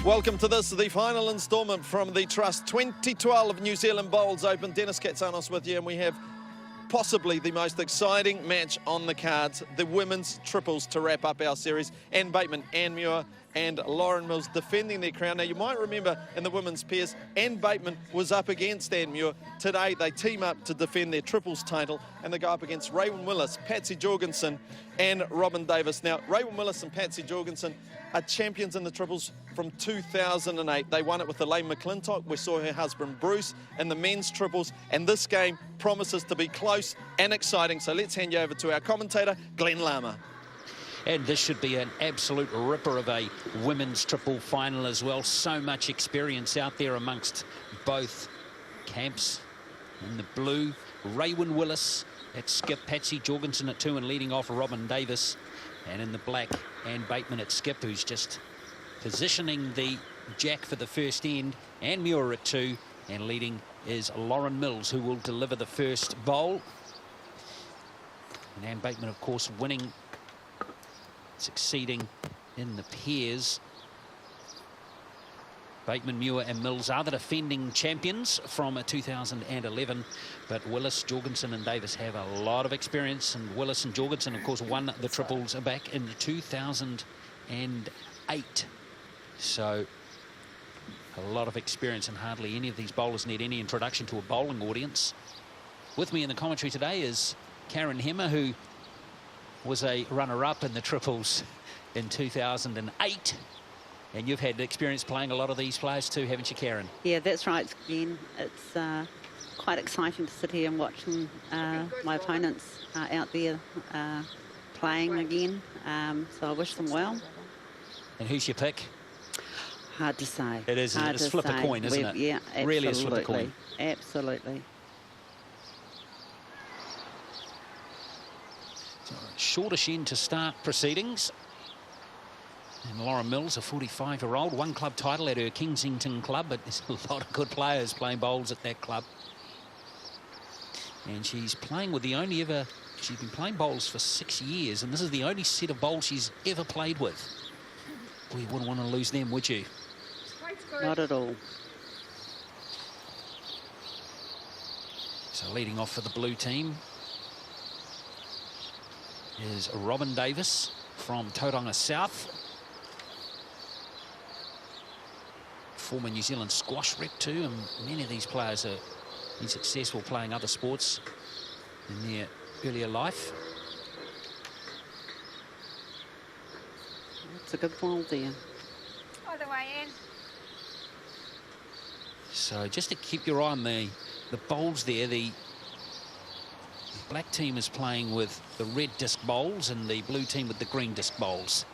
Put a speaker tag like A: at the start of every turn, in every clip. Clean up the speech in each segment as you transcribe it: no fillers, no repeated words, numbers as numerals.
A: Welcome to this, the final instalment from the Trust 2012 New Zealand Bowls Open. Dennis Katsanos with you, and we have possibly the most exciting match on the cards, the women's triples to wrap up our series. Anne Bateman, Anne Muir and Lauren Mills defending their crown. Now, you might remember in the women's pairs, Anne Bateman was up against Anne Muir. Today, they team up to defend their triples title, and they go up against Raewyn Willis, Patsy Jorgensen and Robin Davis. Now, Raewyn Willis and Patsy Jorgensen are champions in the triples from 2008. They won it with Elaine McClintock. We saw her husband Bruce in the men's triples, and this game promises to be close and exciting. So let's hand you over to our commentator, Glenn Lama.
B: And this should be an absolute ripper of a women's triple final as well. So much experience out there amongst both camps. In the blue, Raewyn Willis at skip, Patsy Jorgensen at 2 and leading off Robin Davis. And in the black, Anne Bateman at skip, who's just positioning the jack for the first end. Anne Muir at 2, and leading is Lauren Mills, who will deliver the first bowl. And Anne Bateman, of course, winning, succeeding in the pairs. Bateman, Muir and Mills are the defending champions from 2011, but Willis, Jorgensen and Davis have a lot of experience, and Willis and Jorgensen, of course, won the triples back in 2008. So a lot of experience, and hardly any of these bowlers need any introduction to a bowling audience. With me in the commentary today is Karen Hemmer, who was a runner-up in the triples in 2008. And you've had experience playing a lot of these players too, haven't you, Karen?
C: Yeah, that's right, Glenn. It's quite exciting to sit here and watching my opponents out there playing again. So I wish them well.
B: And who's your pick?
C: Hard to say.
B: It is. It's flip a coin, isn't it?
C: Yeah, absolutely.
B: Really is flip a coin.
C: Absolutely.
B: So, shortish end to start proceedings. And Lauren Mills, a 45-year-old, one club title at her Kensington club, but there's a lot of good players playing bowls at that club. And she's playing with the only ever, she's been playing bowls for 6 years, and this is the only set of bowls she's ever played with. Well, you wouldn't want to lose them, would you?
C: Not at all.
B: So leading off for the blue team is Robin Davis from Tauranga South. Former New Zealand squash rep too, and many of these players are been successful playing other sports in their earlier life.
C: It's a good ball there.
D: Either way, Anne.
B: So just to keep your eye on the bowls there, the black team is playing with the red disc bowls and the blue team with the green disc bowls.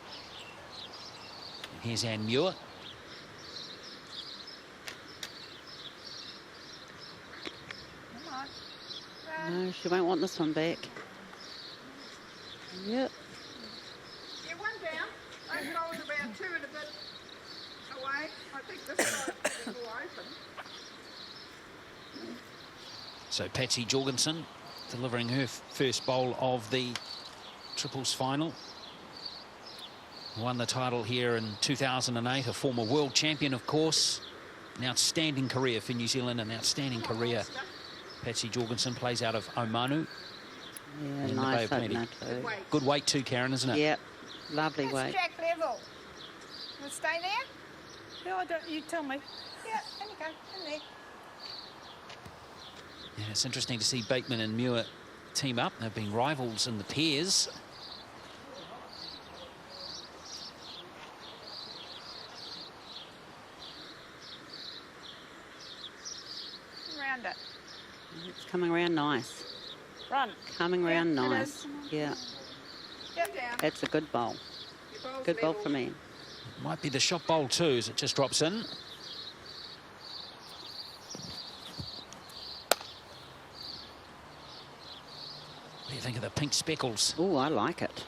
B: And here's Anne Muir.
C: No, she won't want this one back. Yep.
D: Yeah, one down. Those bowls about 2 and a bit away. I think this side is all open.
B: So Patsy Jorgensen delivering her first bowl of the triples final. Won the title here in 2008, a former world champion, of course. An outstanding career for New Zealand, an outstanding career. Patsy Jorgensen plays out of Omanu.
C: Yeah,
B: in
C: nice
B: the Bay of
C: opener
B: Plenty.
C: too.
B: Good weight too, Karen, isn't it?
C: Yep, lovely
D: That's
C: weight.
D: jack level. Will it stay there? No, I don't. You tell me. Yeah, there you go. In there.
B: Yeah, it's interesting to see Bateman and Muir team up. They've been rivals in the pairs.
D: Round it.
C: It's coming around nice.
D: Run.
C: Coming around
D: Yeah, it
C: nice.
D: is.
C: Yeah,
D: Get down.
C: that's a good bowl.
D: Your bowl's
C: Good bowl
D: level.
C: for me.
B: Might be the shot bowl too, as it just drops in. What do you think of the pink speckles?
C: Oh, I like it.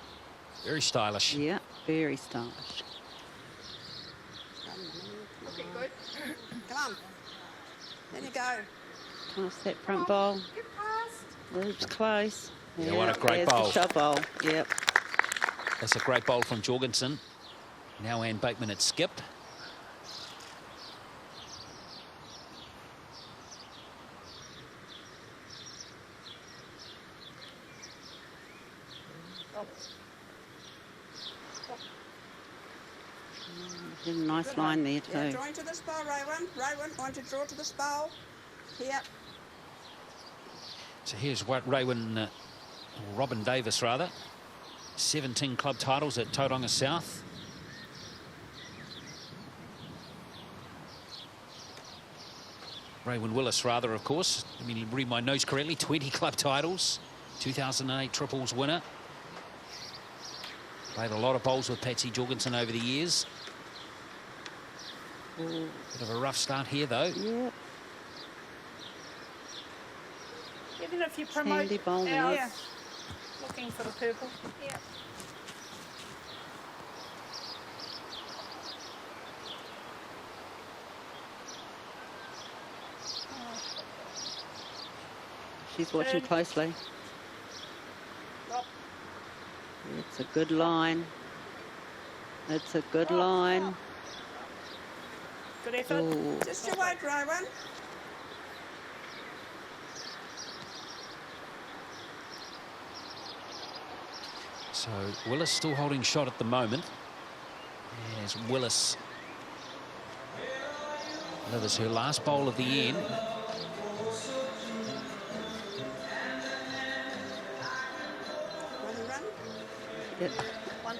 B: Very stylish.
C: Yeah, very stylish.
D: Looking good. Come on. There you go.
C: Pass that front bowl.
D: Get past.
C: Oops, close.
B: Yeah, what a great
C: there's
B: bowl.
C: the shot bowl. Yep.
B: That's a great bowl from Jorgensen. Now Anne Bateman at skip.
C: Did a nice line there
D: Yeah,
C: too.
D: drawing to this bow, Rowan. Rowan, want to draw to this bow. Here.
B: So here's what Robin Davis rather. 17 club titles at Tauranga South. Raywin Willis rather, of course. I mean, read my notes correctly. 20 club titles. 2008 triples winner. Played a lot of bowls with Patsy Jorgensen over the years. Bit of a rough start here, though.
C: Yep.
E: Even if you promote
C: Sandy bowl
E: our
C: there.
E: looking for the purple. Yeah.
C: She's watching
E: Good.
C: closely.
E: Drop.
C: It's a good line. It's a good line.
E: Good effort.
C: Ooh.
D: Just your weight, Rowan.
B: So Willis still holding shot at the moment. As Willis delivers her last bowl of the end.
D: Run.
C: Yep.
E: One.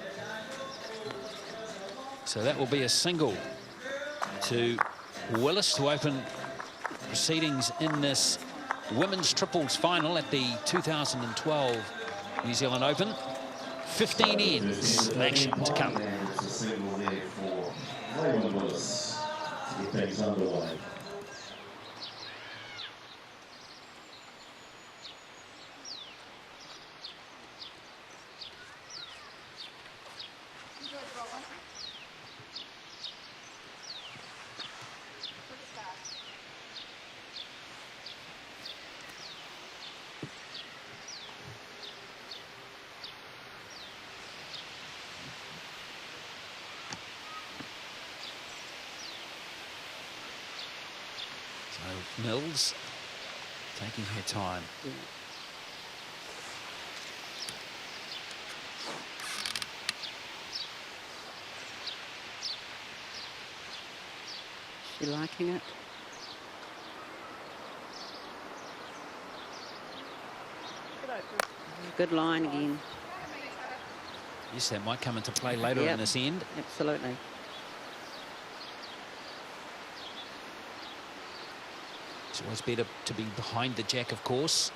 B: So that will be a single to Willis to open proceedings in this women's triples final at the 2012 New Zealand Open. 15 ends of action to come.
F: It's a single there for Raymond Willis to get things underway.
B: So Mills taking her time.
C: She liking it?
E: Good open.
C: Good line again.
B: Yes, that might come into play later
C: Yep.
B: in this end.
C: Absolutely.
B: It's always better to be behind the jack, of course.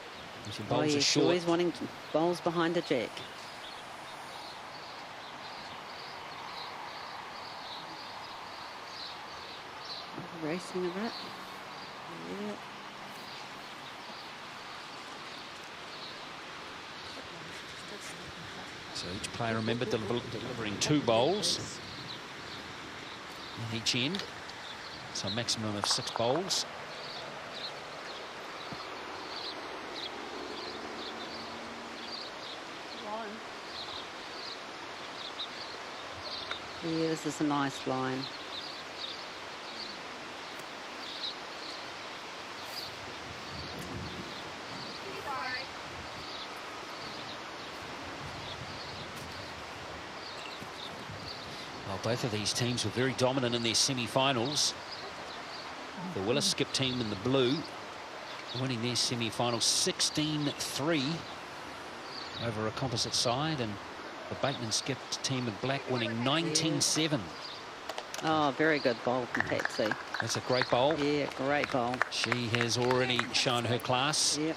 B: If your
C: Oh,
B: bowls
C: yeah,
B: are
C: she's
B: short.
C: always wanting bowls behind the jack. Racing a bit. Yeah.
B: So each player, remember, delivering 2 bowls in each end. So a maximum of 6 bowls.
E: Line.
C: Yeah, this is a nice line.
B: Well, both of these teams were very dominant in their semi-finals. The Willis Skip team in the blue winning their semi-final 16-3 over a composite side, and the Bateman Skip team in black winning 19-7.
C: Oh, very good bowl from Patsy.
B: That's a great bowl.
C: Yeah, great bowl.
B: She has already shown her class.
C: Yep.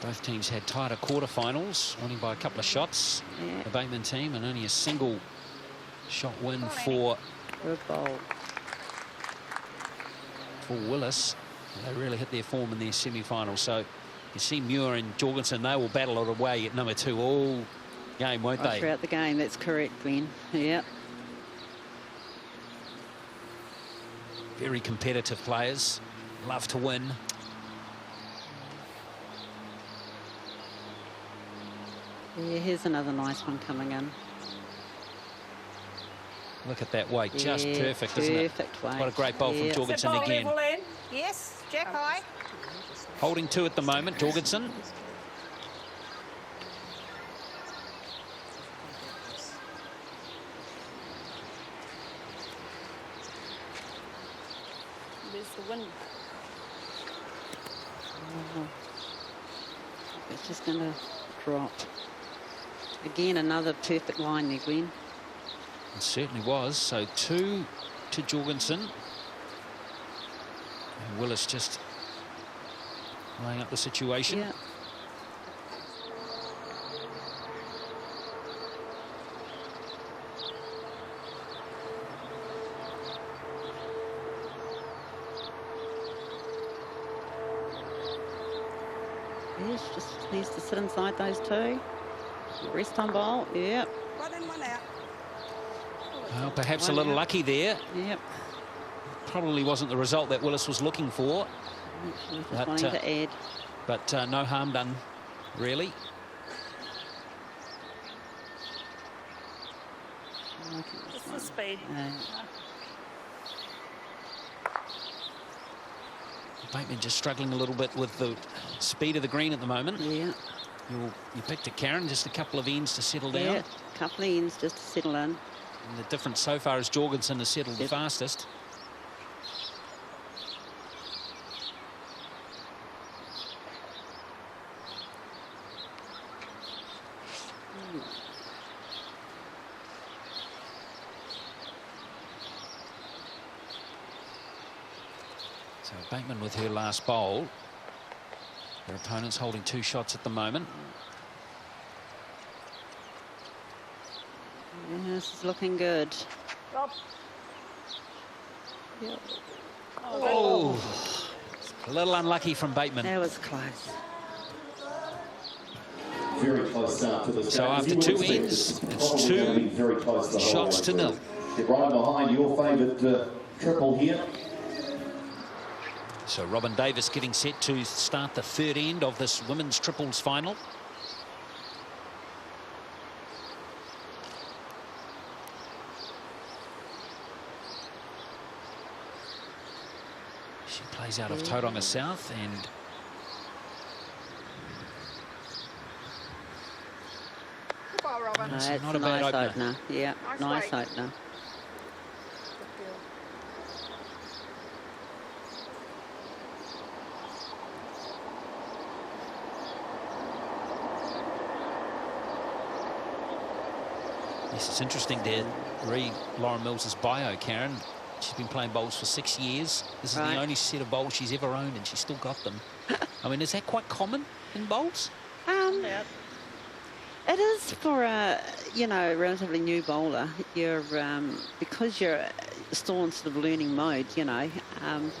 B: Both teams had tighter quarterfinals, winning by a couple of shots.
C: Yeah.
B: The Bateman team, and only a single shot win for
C: Good bowl.
B: Willis. They really hit their form in their semi-final. So you see Muir and Jorgensen, they will battle it away at number 2 all game, won't
C: Right
B: they?
C: throughout the game, that's correct, Ben. Yep.
B: Very competitive players, love to win.
C: Yeah, here's another nice one coming in.
B: Look at that weight, just
C: Yeah,
B: perfect, isn't it?
C: perfect weight.
B: What a great bowl
C: Yeah.
B: from
E: Is that
B: Jorgensen
E: ball
B: again.
E: level in? Yes, Jack high.
B: Holding 2 at the moment, Jorgensen.
E: There's the wind.
C: Oh, it's just going to drop. Again, another perfect line there, Gwen.
B: It certainly was. So 2 to Jorgensen. And Willis just laying up the situation.
C: Yeah. Yes, just needs to sit inside those 2. Rest on bowl. Yep.
E: One in, one out.
B: Well, perhaps a
C: One
B: little
C: out.
B: lucky there.
C: Yep.
B: Probably wasn't the result that Willis was looking for.
C: Just
B: But,
C: wanting to add.
B: But no harm done, really.
E: Just the speed.
B: Bateman just struggling a little bit with the speed of the green at the moment.
C: Yeah.
B: You picked it, Karen, just a couple of ends to settle down.
C: Yeah. Couple of ends just to settle in.
B: And the difference so far is Jorgensen has settled the
C: Yep.
B: fastest. So Bateman with her last bowl. Her opponent's holding 2 shots at the moment.
C: Yeah, this is looking good.
E: Rob.
C: Yep.
B: Oh, a little unlucky from Bateman.
C: That was close.
F: Very close start to this
B: So
F: game.
B: after
F: You would
B: 2
F: expect
B: ends,
F: it's
B: it's
F: probably
B: 2
F: gonna be very close the whole
B: shots
F: way
B: to
F: through.
B: 0.
F: Get right behind your favourite triple here.
B: So Robin Davis getting set to start the 3rd end of this women's triples final. She plays out of Tauranga South, and
D: Good ball, Robin.
C: No,
B: It's
C: it's
B: not
C: a
B: a bad
C: nice
B: opener.
C: opener. Yeah,
D: Nice
C: nice
D: weight.
C: opener.
B: yes, it's interesting to read Lauren Mills's bio, Karen. She's been playing bowls for 6 years. This is
C: Right.
B: the only set of bowls she's ever owned, and she's still got them. I mean, is that quite common in bowls?
E: Yeah.
C: It is for a, you know, relatively new bowler. You're because you're still in sort of learning mode, you know. And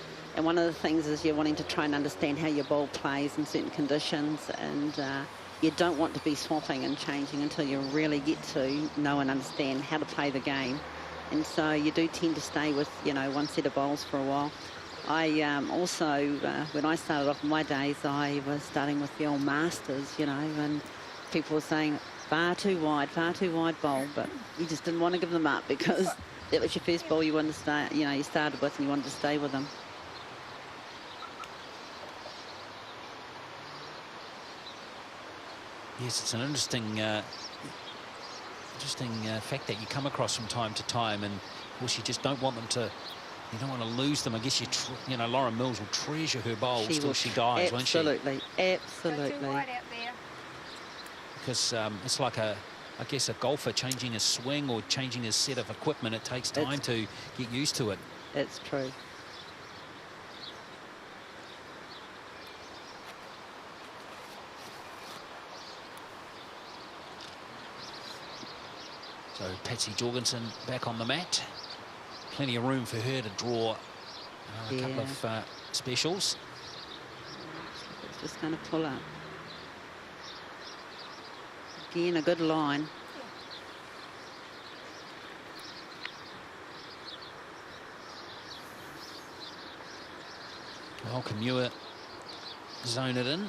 C: one of the things is you're wanting to try and understand how your bowl plays in certain conditions, and you don't want to be swapping and changing until you really get to know and understand how to play the game. And so you do tend to stay with, you know, one set of bowls for a while. I also, when I started off in my days, I was starting with the old Masters, you know, and people were saying far too wide bowl, but you just didn't want to give them up because that was your first bowl you wanted to start, you know, you started with and you wanted to stay with them.
B: Yes, it's an interesting fact that you come across from time to time, and of course you just don't want them to. You don't want to lose them. I guess you know, Lauren Mills will treasure her bowls till she dies, won't she?
C: Absolutely,
E: Go too
C: absolutely.
E: wide out there.
B: Because it's like I guess a golfer changing his swing or changing his set of equipment. It takes time to get used to it.
C: It's true.
B: So Patsy Jorgensen back on the mat. Plenty of room for her to draw a couple of specials.
C: It's just going to pull up. Again, a good line.
B: Well, can Muir zone it in?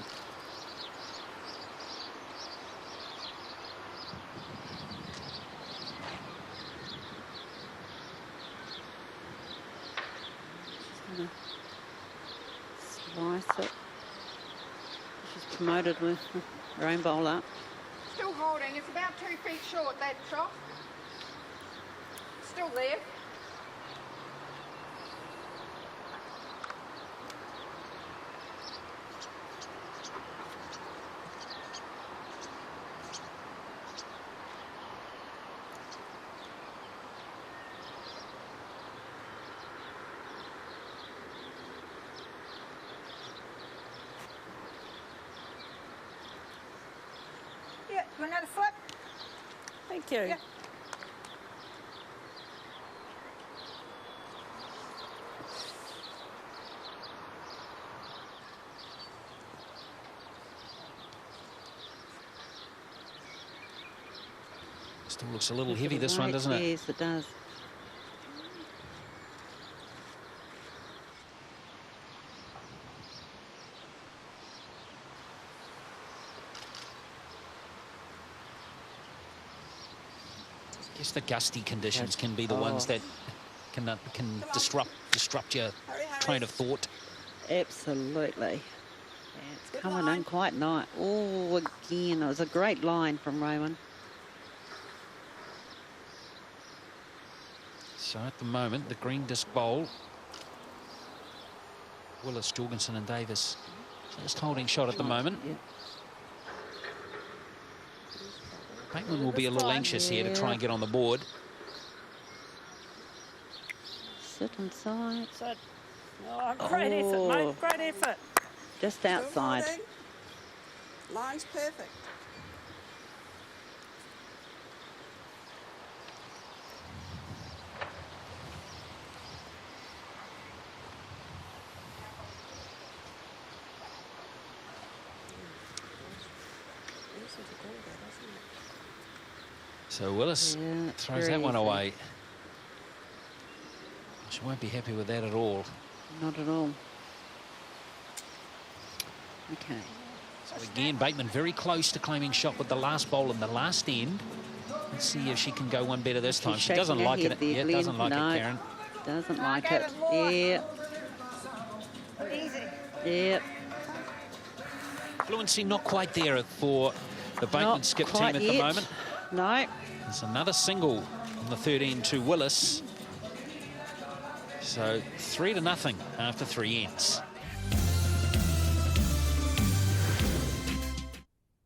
C: promoted with her own bowler.
D: Still holding. It's about 2 feet short, that shot. Still there. Yeah, you want another flip?
E: Thank you.
D: Yeah.
B: Still looks a little heavy, this one, doesn't it?
C: Yes, it does.
B: I guess the gusty conditions can be the ones that can disrupt your train of thought.
C: Absolutely. It's coming in quite nice. Oh, again, it was a great line from Rowan.
B: So at the moment, the green disc bowl, Willis, Jorgensen and Davis just holding shot at the moment.
C: Yeah.
B: Bateman will be a little anxious here to try and get on the board.
C: Sit inside.
E: So, great effort, mate. Great effort.
C: Just
D: Still
C: outside.
D: holding. Line's perfect.
B: So Willis throws that one away. She won't be happy with that at all.
C: Not at all. Okay.
B: So again, Bateman very close to claiming shot with the last bowl in the last end. Let's see if she can go one better this time.
C: She's
B: She doesn't
C: shaking her
B: like
C: head
B: it.
C: there,
B: Yeah,
C: Glenn.
B: doesn't like
C: No.
B: it, Karen.
C: Doesn't like it. Yeah.
D: Easy.
C: Yeah.
B: Fluency not quite there for the Bateman
C: Not
B: skip team
C: quite
B: at the
C: yet.
B: moment.
C: No.
B: There's another single on the 13 to Willis. So 3-0 after 3 ends.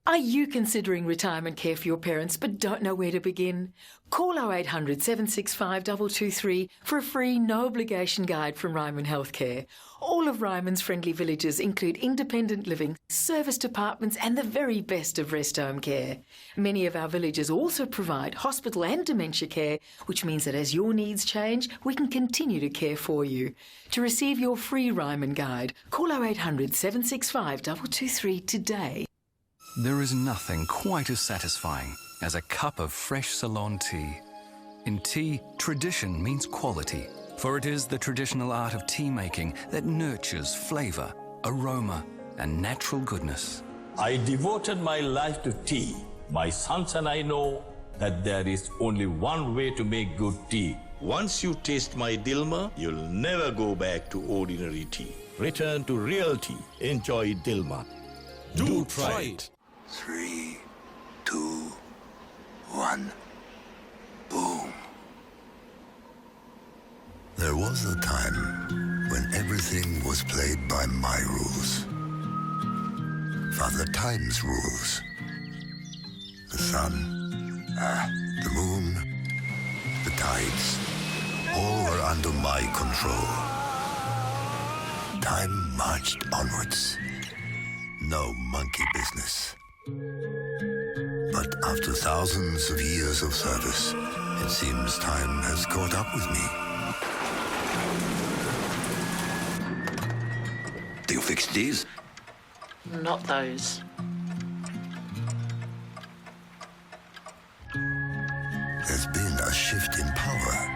G: Are you considering retirement care for your parents but don't know where to begin? Call 0800 765 223 for a free, no-obligation guide from Ryman Healthcare. All of Ryman's friendly villages include independent living, serviced apartments and the very best of rest home care. Many of our villages also provide hospital and dementia care, which means that as your needs change, we can continue to care for you. To receive your free Ryman guide, call 0800 765 223 today.
H: There is nothing quite as satisfying as a cup of fresh Ceylon tea. In tea, tradition means quality, for it is the traditional art of tea making that nurtures flavour, aroma, and natural goodness.
I: I devoted my life to tea. My sons and I know that there is only one way to make good tea.
J: Once you taste my Dilma, you'll never go back to ordinary tea. Return to real tea. Enjoy Dilma. Do try it.
K: 3, 2, 1, boom. There was a time when everything was played by my rules. Father Time's rules. The sun, the moon, the tides, all were under my control. Time marched onwards. No monkey business. But after thousands of years of service, it seems time has caught up with me. Do you fix these?
G: Not those.
K: There's been a shift in power.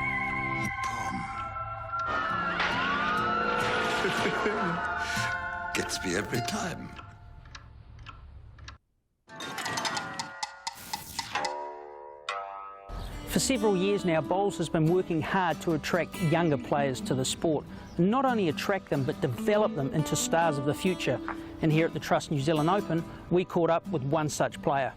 K: Gets me every time.
L: For several years now, Bowls has been working hard to attract younger players to the sport. Not only attract them, but develop them into stars of the future. And here at the Trust New Zealand Open, we caught up with one such player.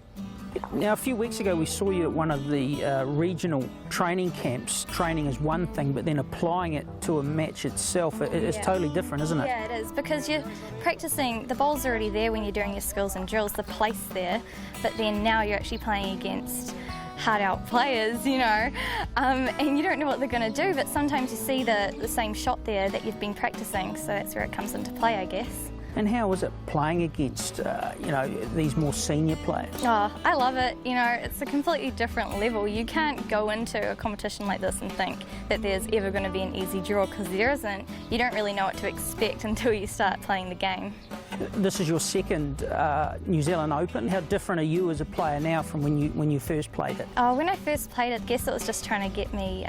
L: Now, a few weeks ago, we saw you at one of the regional training camps. Training is one thing, but then applying it to a match itself, it's totally different, isn't it?
M: Yeah, it is, because you're practicing, the ball's already there when you're doing your skills and drills, the place there, but then now you're actually playing against hard-out players, you know, and you don't know what they're going to do, but sometimes you see the same shot there that you've been practicing, so that's where it comes into play, I guess.
L: And how was it playing against, you know, these more senior players?
M: Oh, I love it. You know, it's a completely different level. You can't go into a competition like this and think that there's ever going to be an easy draw, because there isn't. You don't really know what to expect until you start playing the game.
L: This is your second New Zealand Open. How different are you as a player now from when you first played it?
M: Oh, when I first played it, I guess it was just trying to get me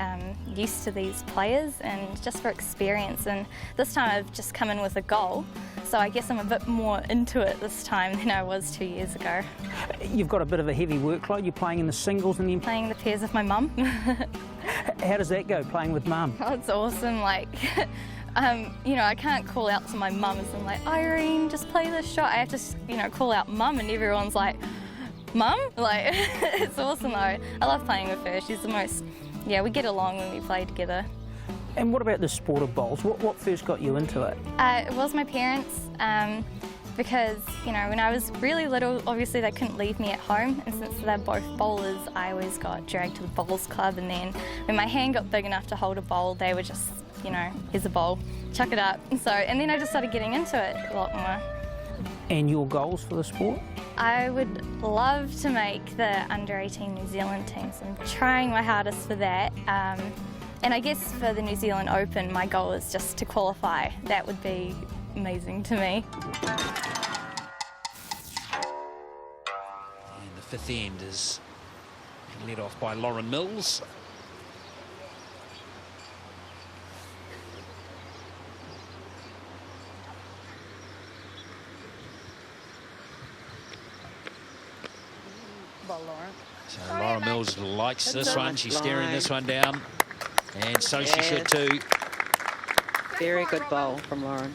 M: used to these players and just for experience. And this time I've just come in with a goal. So I guess I'm a bit more into it this time than I was 2 years ago.
L: You've got a bit of a heavy workload. You're playing in the singles and then
M: playing the pairs with my mum.
L: How does that go, playing with mum?
M: Oh, it's awesome. Like, you know, I can't call out to my mum as in like, Irene, just play this shot. I have to, you know, call out mum, and everyone's like, Mum? Like, it's awesome though. I love playing with her. She's the most, yeah, we get along when we play together.
L: And what about the sport of bowls? What first got you into it?
M: It was my parents, because, you know, when I was really little, obviously they couldn't leave me at home, and since they're both bowlers, I always got dragged to the bowls club, and then when my hand got big enough to hold a bowl, they would just, you know, here's a bowl, chuck it up. And then I just started getting into it a lot more.
L: And your goals for the sport?
M: I would love to make the under-18 New Zealand team, so I'm trying my hardest for that. And I guess for the New Zealand Open, my goal is just to qualify. That would be amazing to me.
B: And the fifth end is led off by Lauren Mills. So Laura Mills likes this one. She's staring this one down. And so she should too.
C: Very good bowl from Lauren.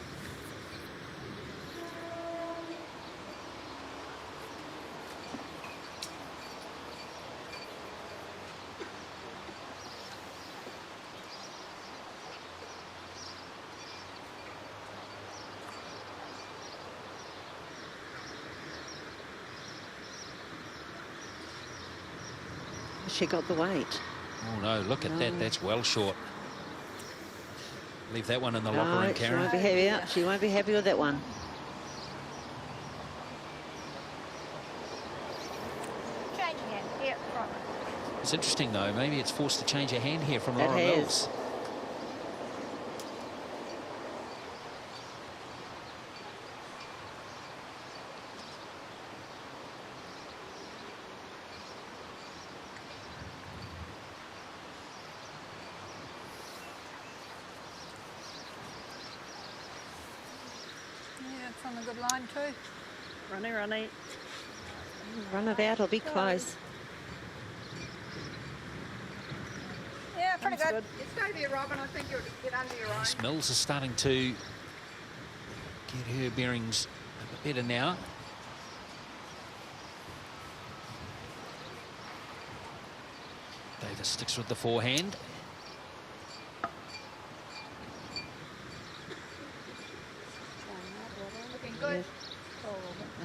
C: She got the weight.
B: Oh no, look at that. That's well short. Leave that one in the locker room, Karen.
C: She won't be happy. She won't be happy with that one.
D: Change hand. Yeah, right.
B: It's interesting though. Maybe it's forced to change her hand here from Laura Mills.
D: It's on a good line too.
E: Runny.
C: Run it out, it'll be close.
D: Yeah, pretty good. You stay there, Robin. I think you'll get under your own.
B: Mills is starting to get her bearings a bit better now. Davis sticks with the forehand.
D: Looking good.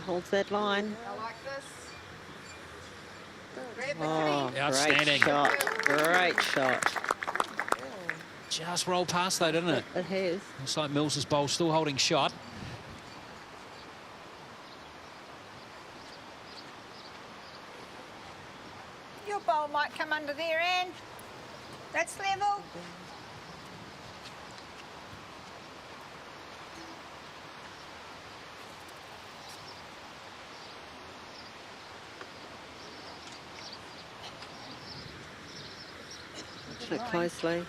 C: Holds that line.
D: I like this.
C: Oh,
B: Outstanding.
C: Great shot. Great shot.
B: Just rolled past though, didn't it?
C: It has.
B: Looks like Mills's bowl still holding shot.
D: Your bowl might come under there, Anne. That's level.
C: Watch it closely.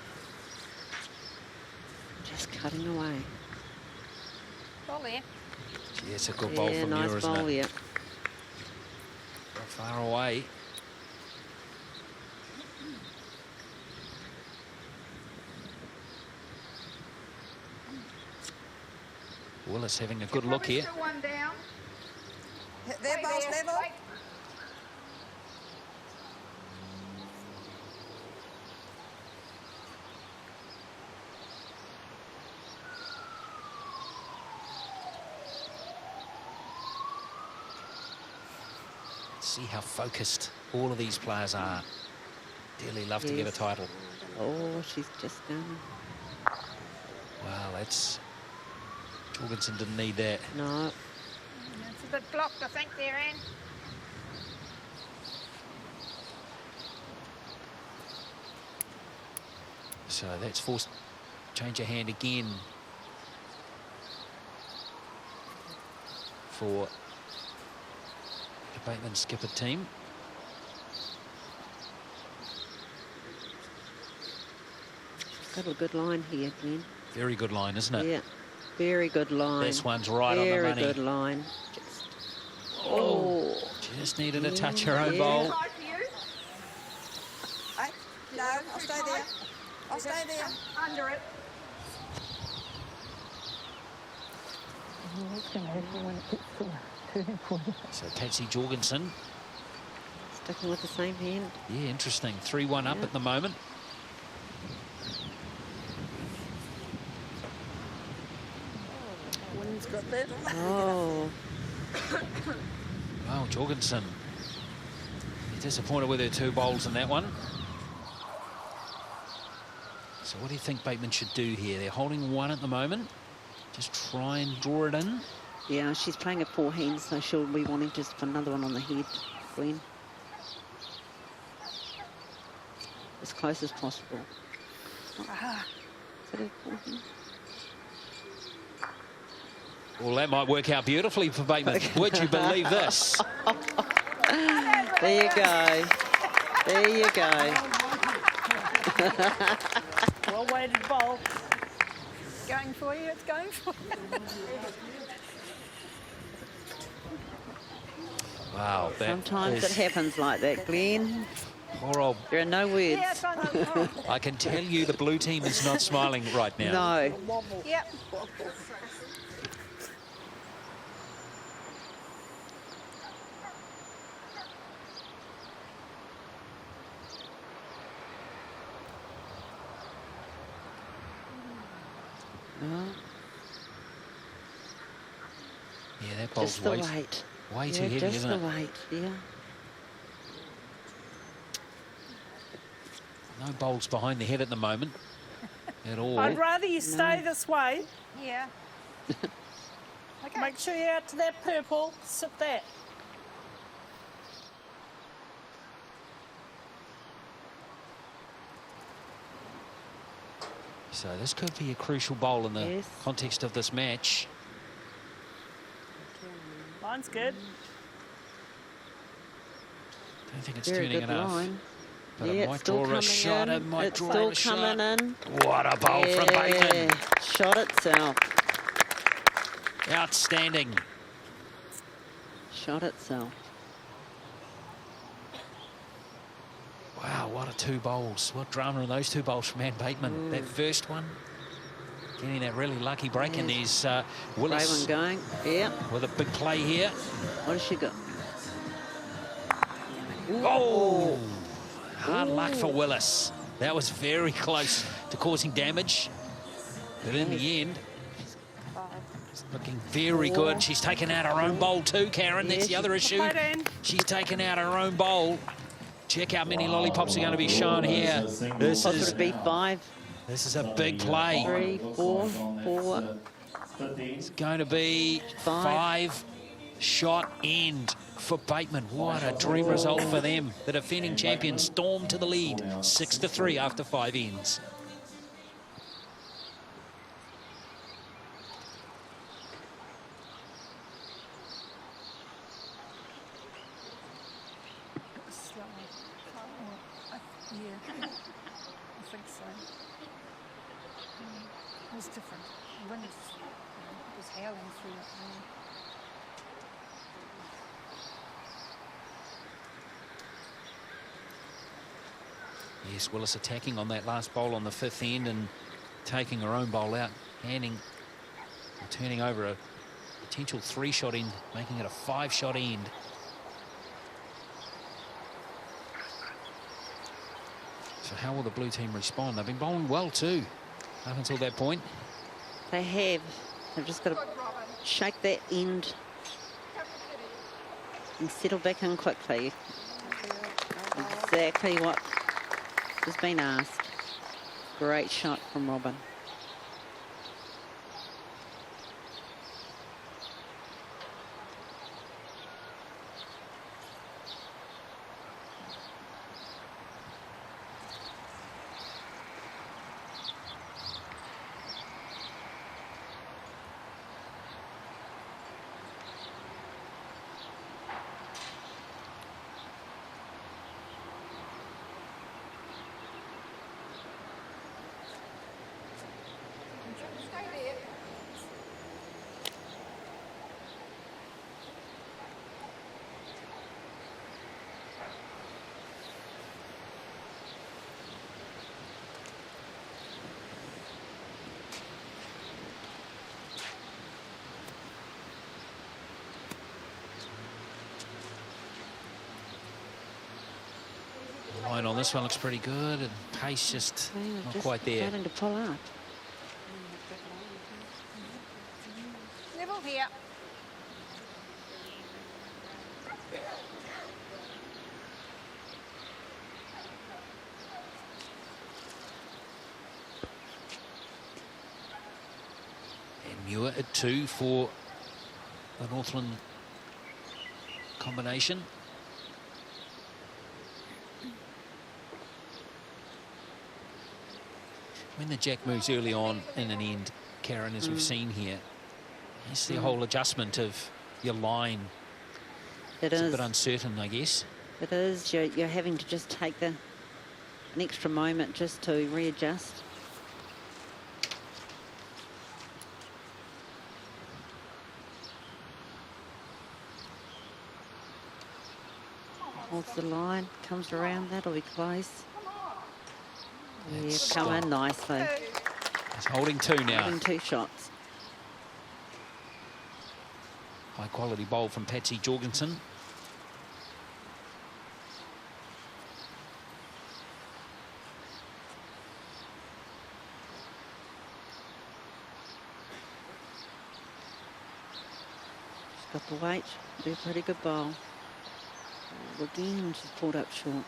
C: Just cutting away.
D: Bowl there.
B: Gee, it's a good bowl from
C: nice
B: you, isn't
C: bowl,
B: it?
C: yeah.
B: Not far away. Willis having a good look here.
D: Still one down.
N: Hit their bowls
D: Wait there,
N: level.
D: wait.
B: See how focused all of these players are. Dearly love to get a title.
C: Oh, she's just done.
B: Wow, that's... Jorgensen didn't need that.
C: No.
D: It's a bit blocked, I think, there, Anne.
B: So that's forced change of hand again for the Bateman skipper team.
C: Got a good line here, Glenn.
B: Very good line, isn't it?
C: Yeah, very good line.
B: This one's right on the money.
C: Very good line.
B: Just needed to touch her own bowl.
N: Hey, no, I'll stay there. I'll stay there.
D: Under it.
B: So Patsy Jorgensen.
C: Sticking with the same hand.
B: Yeah, interesting. 3-1 up at the moment.
E: Women's got that.
C: Oh.
B: Wow, Jorgensen. He's disappointed with her 2 bowls in that one. So what do you think Bateman should do here? They're holding 1 at the moment. Just try and draw it in.
C: Yeah, she's playing a 4 hand, so she'll be wanting just for another one on the head, Glenn. As close as possible.
D: Ah.
C: Is it a 4 hand?
B: Well, that might work out beautifully for Bateman. Would you believe this?
C: There you go. There you go.
E: Well weighted bowl. Going for you, it's going for you.
B: Wow.
C: Sometimes it happens like that, Glenn.
B: Poor old...
C: There are no words.
E: Yeah, I know.
B: I can tell you the blue team is not smiling right now.
C: No.
D: Yep.
B: Yeah, that bowl's
C: Just the
B: way too heavy,
C: just
B: isn't
C: the
B: it?
C: weight, yeah.
B: No bowls behind the head at the moment at all.
E: I'd rather you stay this way.
D: Yeah. Okay.
E: Make sure you're out to that purple. Sit there.
B: So this could be a crucial bowl in the context of this match.
E: Line's good.
B: Don't think it's
C: Very
B: turning
C: good
B: enough.
C: line.
B: But
C: Yeah,
B: it
C: it's
B: might
C: still
B: draw a shot.
C: coming
B: It
C: in.
B: might
C: It's
B: draw
C: still
B: a shot.
C: coming in.
B: What a bowl from Bateman.
C: Shot itself.
B: Outstanding.
C: Shot itself.
B: Wow, what a 2 bowls. What drama in those 2 bowls from Anne Bateman. That first one, getting that really lucky break, and there's Willis.
C: Great one going. Yeah.
B: With a big play here.
C: What has she got?
B: Oh! Hard luck for Willis. That was very close to causing damage. But in the end, looking very good. She's taken out her own bowl too, Karen. That's the other issue. She's taken out her own bowl. Check how many lollipops are going to be shown here. This is
C: B5.
B: This is a big play.
C: 3, 4, 4.
B: It's going to be 5 shot end for Bateman. What a dream result for them. The defending champions stormed to the lead, 6-3 after 5 ends.
E: Yeah, I think so. It was different. The wind was howling through it.
B: Yes, Willis attacking on that last bowl on the 5th end and taking her own bowl out, handing Turning over a potential 3-shot end, making it a 5-shot end. So how will the blue team respond? They've been bowling well too, up until that point.
C: They have. They've just got to shake that end and settle back in quickly. Exactly what has been asked. Great shot from Robin.
B: Line on this one looks pretty good, and pace just not
C: Just
B: quite there.
C: starting to pull up.
E: Level here.
B: And Muir at 2 for the Northland combination. When the jack moves early on in an end, Karen, as we've seen here, it's the whole adjustment of your line. It's a bit uncertain, I guess.
C: It is. You're having to just take an extra moment just to readjust. Holds the line, comes around, that'll be close. Yeah, come in nicely.
B: It's holding 2 now.
C: Holding 2 shots.
B: High quality bowl from Patsy Jorgensen.
C: She's got the weight, be a pretty good bowl. Again, she's pulled up short.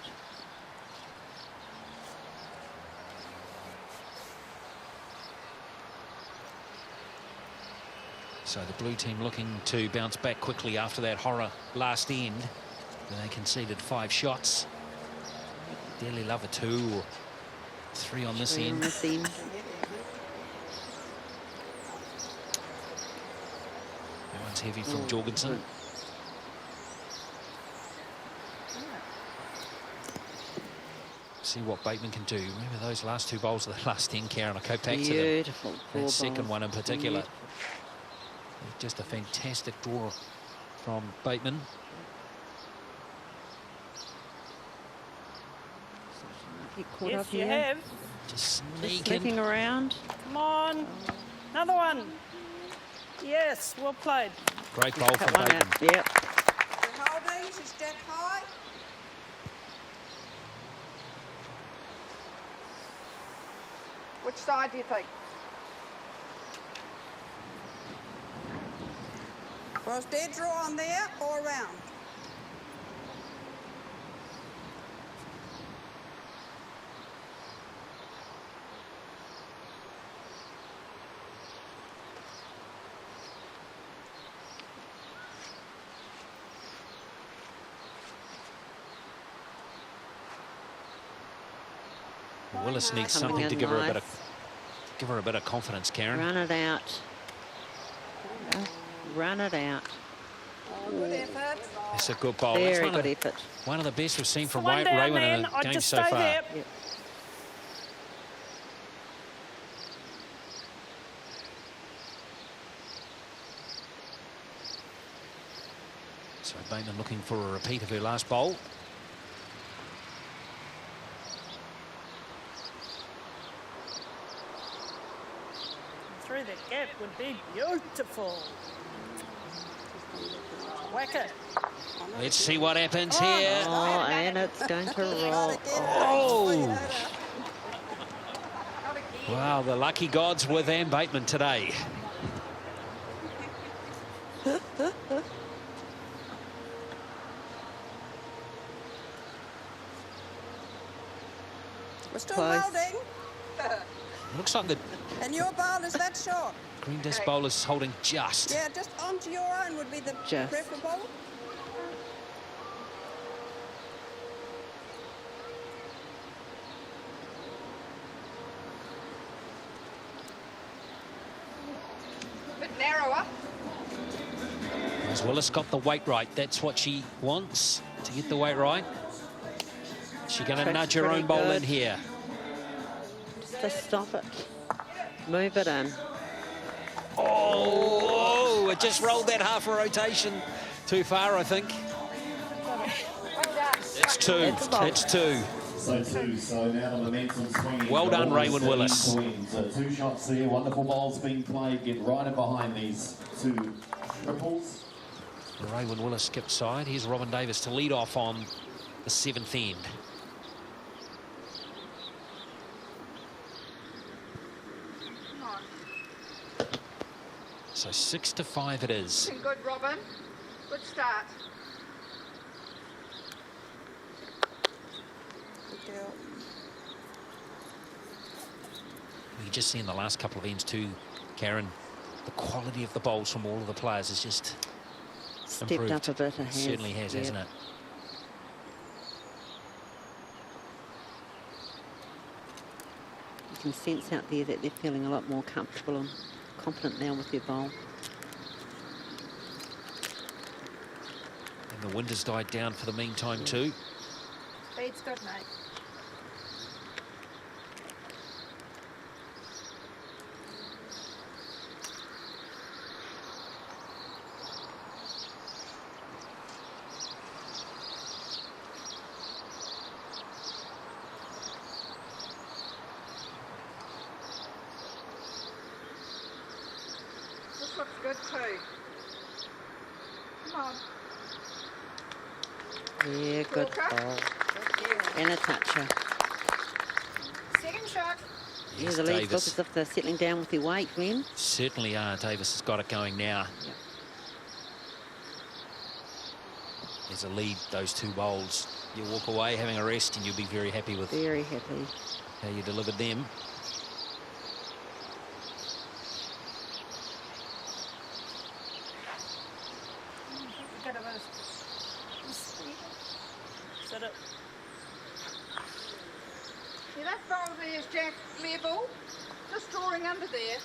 B: So the blue team looking to bounce back quickly after that horror last end, where they conceded 5 shots. Dearly love a 2 or 3 on this end. That one's heavy from Jorgensen. See what Bateman can do. Remember those last 2 bowls of the last end, Karen. I'll go back to them.
C: Beautiful.
B: That second one in particular. Just a fantastic draw from Bateman.
C: Caught
E: Yes,
C: up
E: you
C: here.
E: have.
B: Just
C: Sneaking around.
E: Come on. Another one. Yes, well played.
B: Great bowl from
C: Cut one
B: Bateman.
C: out. Yep.
N: You're holding, she's dead high.
D: Which side do you think?
N: Was dead draw on there or around?
B: Willis needs
C: Coming
B: something to
C: in
B: give her a
C: nice.
B: bit of confidence, Karen.
C: Run it out. Run it out.
N: Good effort.
B: It's a good bowl.
C: Very
B: That's
C: good effort.
B: one of the best we've seen from
E: One down,
B: Raywin in
E: man.
B: the
E: I'd
B: game
E: just
B: so
E: stay
B: far.
E: there.
C: Yep.
B: So Bateman looking for a repeat of her last bowl.
E: Through there. gap would be beautiful. Whack it.
B: Let's see what happens here.
C: Oh, and it's going to roll.
B: Oh! Wow, the lucky gods with Ann Bateman today.
N: We're still
C: Close.
N: holding.
B: Looks like the
N: And your ball is that short.
B: green disc bowler's holding just.
N: Yeah, just onto your own would be the
C: Just.
N: preferable.
D: Bit narrower.
B: As Willis got the weight right. That's what she wants, to get the weight right. She's going to
C: Track's
B: nudge her
C: pretty
B: own bowl
C: good.
B: in here.
C: Just stop it. Move it in.
B: Oh, it just rolled that half a rotation too far, I think. It's two. It's two.
F: So two, so now the momentum swinging.
B: Well done, Raywin Willis.
F: Two shots there, wonderful bowls being played. Get right in behind these two triples.
B: Raywin Willis skipped side. Here's Robin Davis to lead off on the 7th end. So 6-5 it is.
D: Looking good, Robin. Good start.
N: Good girl.
B: You just see in the last couple of ends too, Karen, the quality of the bowls from all of the players is just
C: Stepped
B: improved.
C: up a bit. It
B: It
C: has.
B: certainly has,
C: Yep.
B: hasn't it?
C: You can sense out there that they're feeling a lot more comfortable and confident now with their bowl.
B: And the wind has died down for the meantime too.
E: Speed's good, mate.
D: This looks good too. Come on.
C: Yeah, good
D: Walker.
C: bowl. And a toucher.
D: Second shot.
C: Yeah,
B: Yes,
C: the leads look
B: Davis.
C: as if they're settling down with their weight, Glenn.
B: Certainly are. Davis has got it going now.
C: Yep.
B: There's a lead, those two bowls. You walk away having a rest and you'll be very happy with
C: Very happy.
B: how you delivered them.
E: Got a bit of speed. Sit it.
D: Yeah, that bowl there is Jack level. Just drawing under there.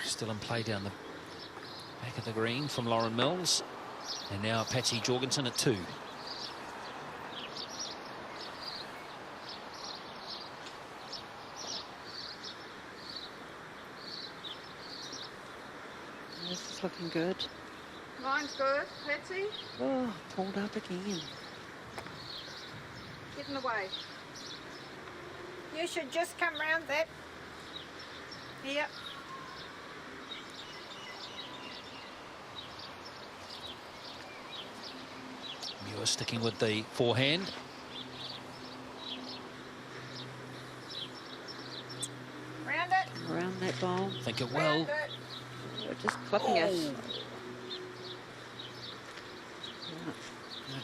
B: Still in play down the back of the green from Lauren Mills. And now Patsy Jorgensen at 2.
C: This is looking good.
D: Line's good. Patsy,
C: Oh, pulled up again.
D: get in the way.
E: You should just come round that. Yep.
B: Muir sticking with the forehand.
E: Round it.
C: Around that bowl.
B: Think it
E: Round
B: will.
E: it.
C: We're just clipping it.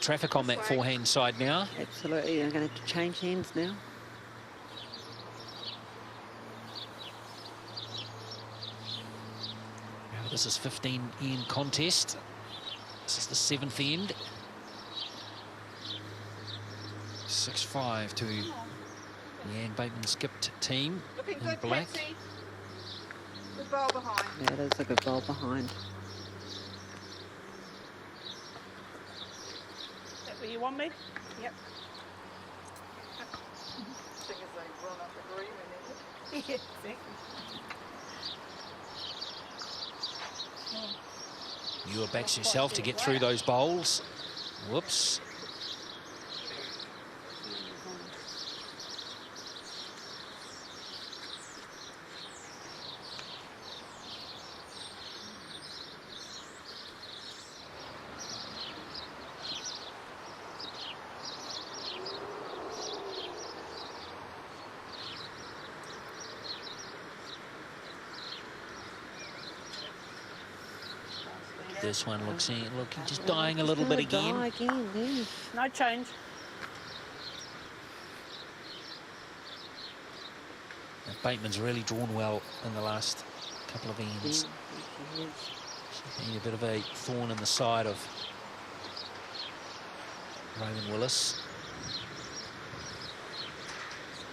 B: Traffic on that forehand side now.
C: Absolutely. I'm going to change hands now.
B: Now this is 15 end contest. This is the 7th end. 6-5 to the Ann Bateman skipped team
D: Looking
B: in
D: good,
B: black.
D: Patsy. Good bowl behind.
C: Yeah, it is a good bowl behind.
E: That where you want me? Yep.
D: Thing is they run up the green and
E: Yeah, exactly.
B: Muir backs herself to get through those bowls. Whoops. this one. Looking just dying a little bit again.
C: Die again, yeah.
E: No change.
B: And Bateman's really drawn well in the last couple of ends. She's been a bit of a thorn in the side of Rowan Willis.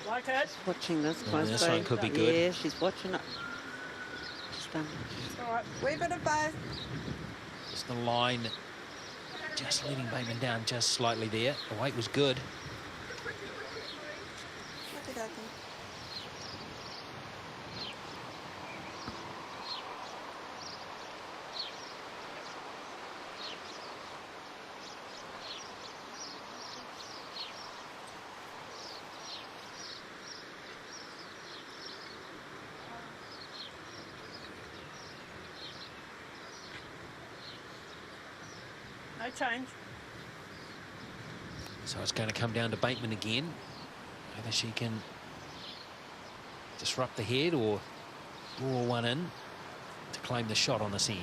E: Like it.
C: Watching this
B: Yeah,
C: closely.
B: this one could be good.
C: Yeah, she's watching it. She's done.
E: All right.
N: Wee bit of both.
B: Just the line, just letting Bateman down just slightly there. The weight was good.
N: Okey-dokey.
E: No change.
B: So it's going to come down to Bateman again. Whether she can disrupt the head or draw one in to claim the shot on this end.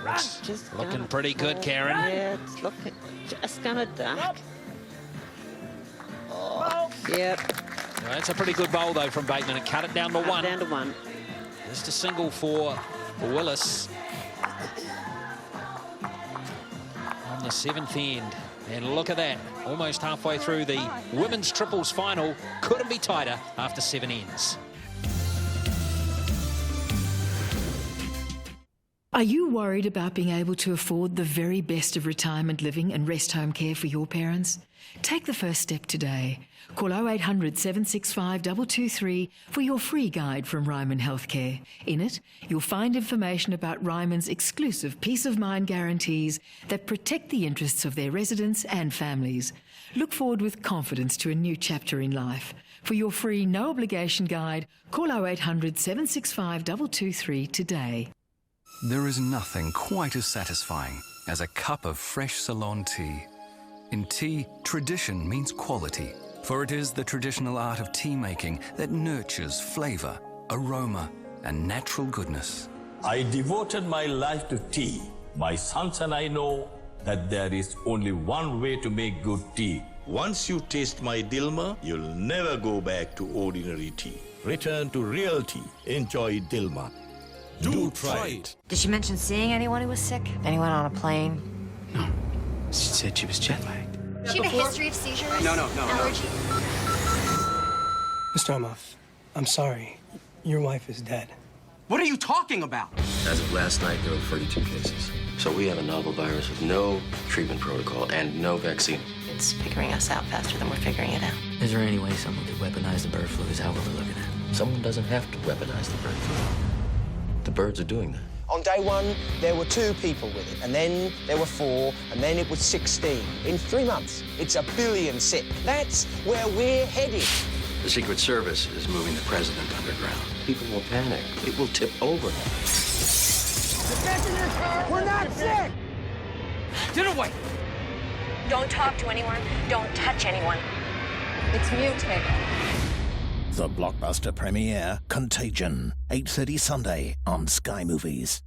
B: Looks
C: Just
B: looking
C: gonna
B: pretty good,
C: fall.
B: Karen.
C: Yeah, it's looking just gonna duck.
E: Oh.
C: Yep.
B: Well, that's a pretty good bowl though from Bateman. It cut it down to one.
C: Down to one.
B: Just a single for Willis on the 7th end. And look at that, almost halfway through the women's triples final. Couldn't be tighter after 7 ends.
G: Are you worried about being able to afford the very best of retirement living and rest home care for your parents? Take the first step today. Call 0800 765 223 for your free guide from Ryman Healthcare. In it, you'll find information about Ryman's exclusive peace of mind guarantees that protect the interests of their residents and families. Look forward with confidence to a new chapter in life. For your free no obligation guide, call 0800 765 223 today.
H: There is nothing quite as satisfying as a cup of fresh Ceylon tea. In tea, tradition means quality, for it is the traditional art of tea making that nurtures flavour, aroma, and natural goodness.
I: I devoted my life to tea. My sons and I know that there is only one way to make good tea.
J: Once you taste my Dilma, you'll never go back to ordinary tea. Return to real tea. Enjoy Dilma. Do try it.
O: Did she mention seeing anyone who was sick? Anyone on a plane?
P: No. She said she was jet lagged.
O: She had a history of seizures?
P: Allergy?
Q: Mr. Amoff, I'm sorry. Your wife is dead.
P: What are you talking about?
R: As of last night, there were 32 cases. So we have a novel virus with no treatment protocol and no vaccine.
O: It's figuring us out faster than we're figuring it out.
S: Is there any way someone could weaponize the bird flu? Is that what we're looking at?
R: Someone doesn't have to weaponize the bird flu. The birds are doing that.
T: On day one, there were 2 people with it, and then there were 4, and then it was 16. In 3 months, it's 1 billion sick. That's where we're headed.
R: The Secret Service is moving the president underground. People will panic. It will tip over.
T: Get back in your car! We're not sick!
P: Get away!
O: Don't talk to anyone. Don't touch anyone. It's mutated.
U: The blockbuster premiere, Contagion, 8:30 Sunday on Sky Movies.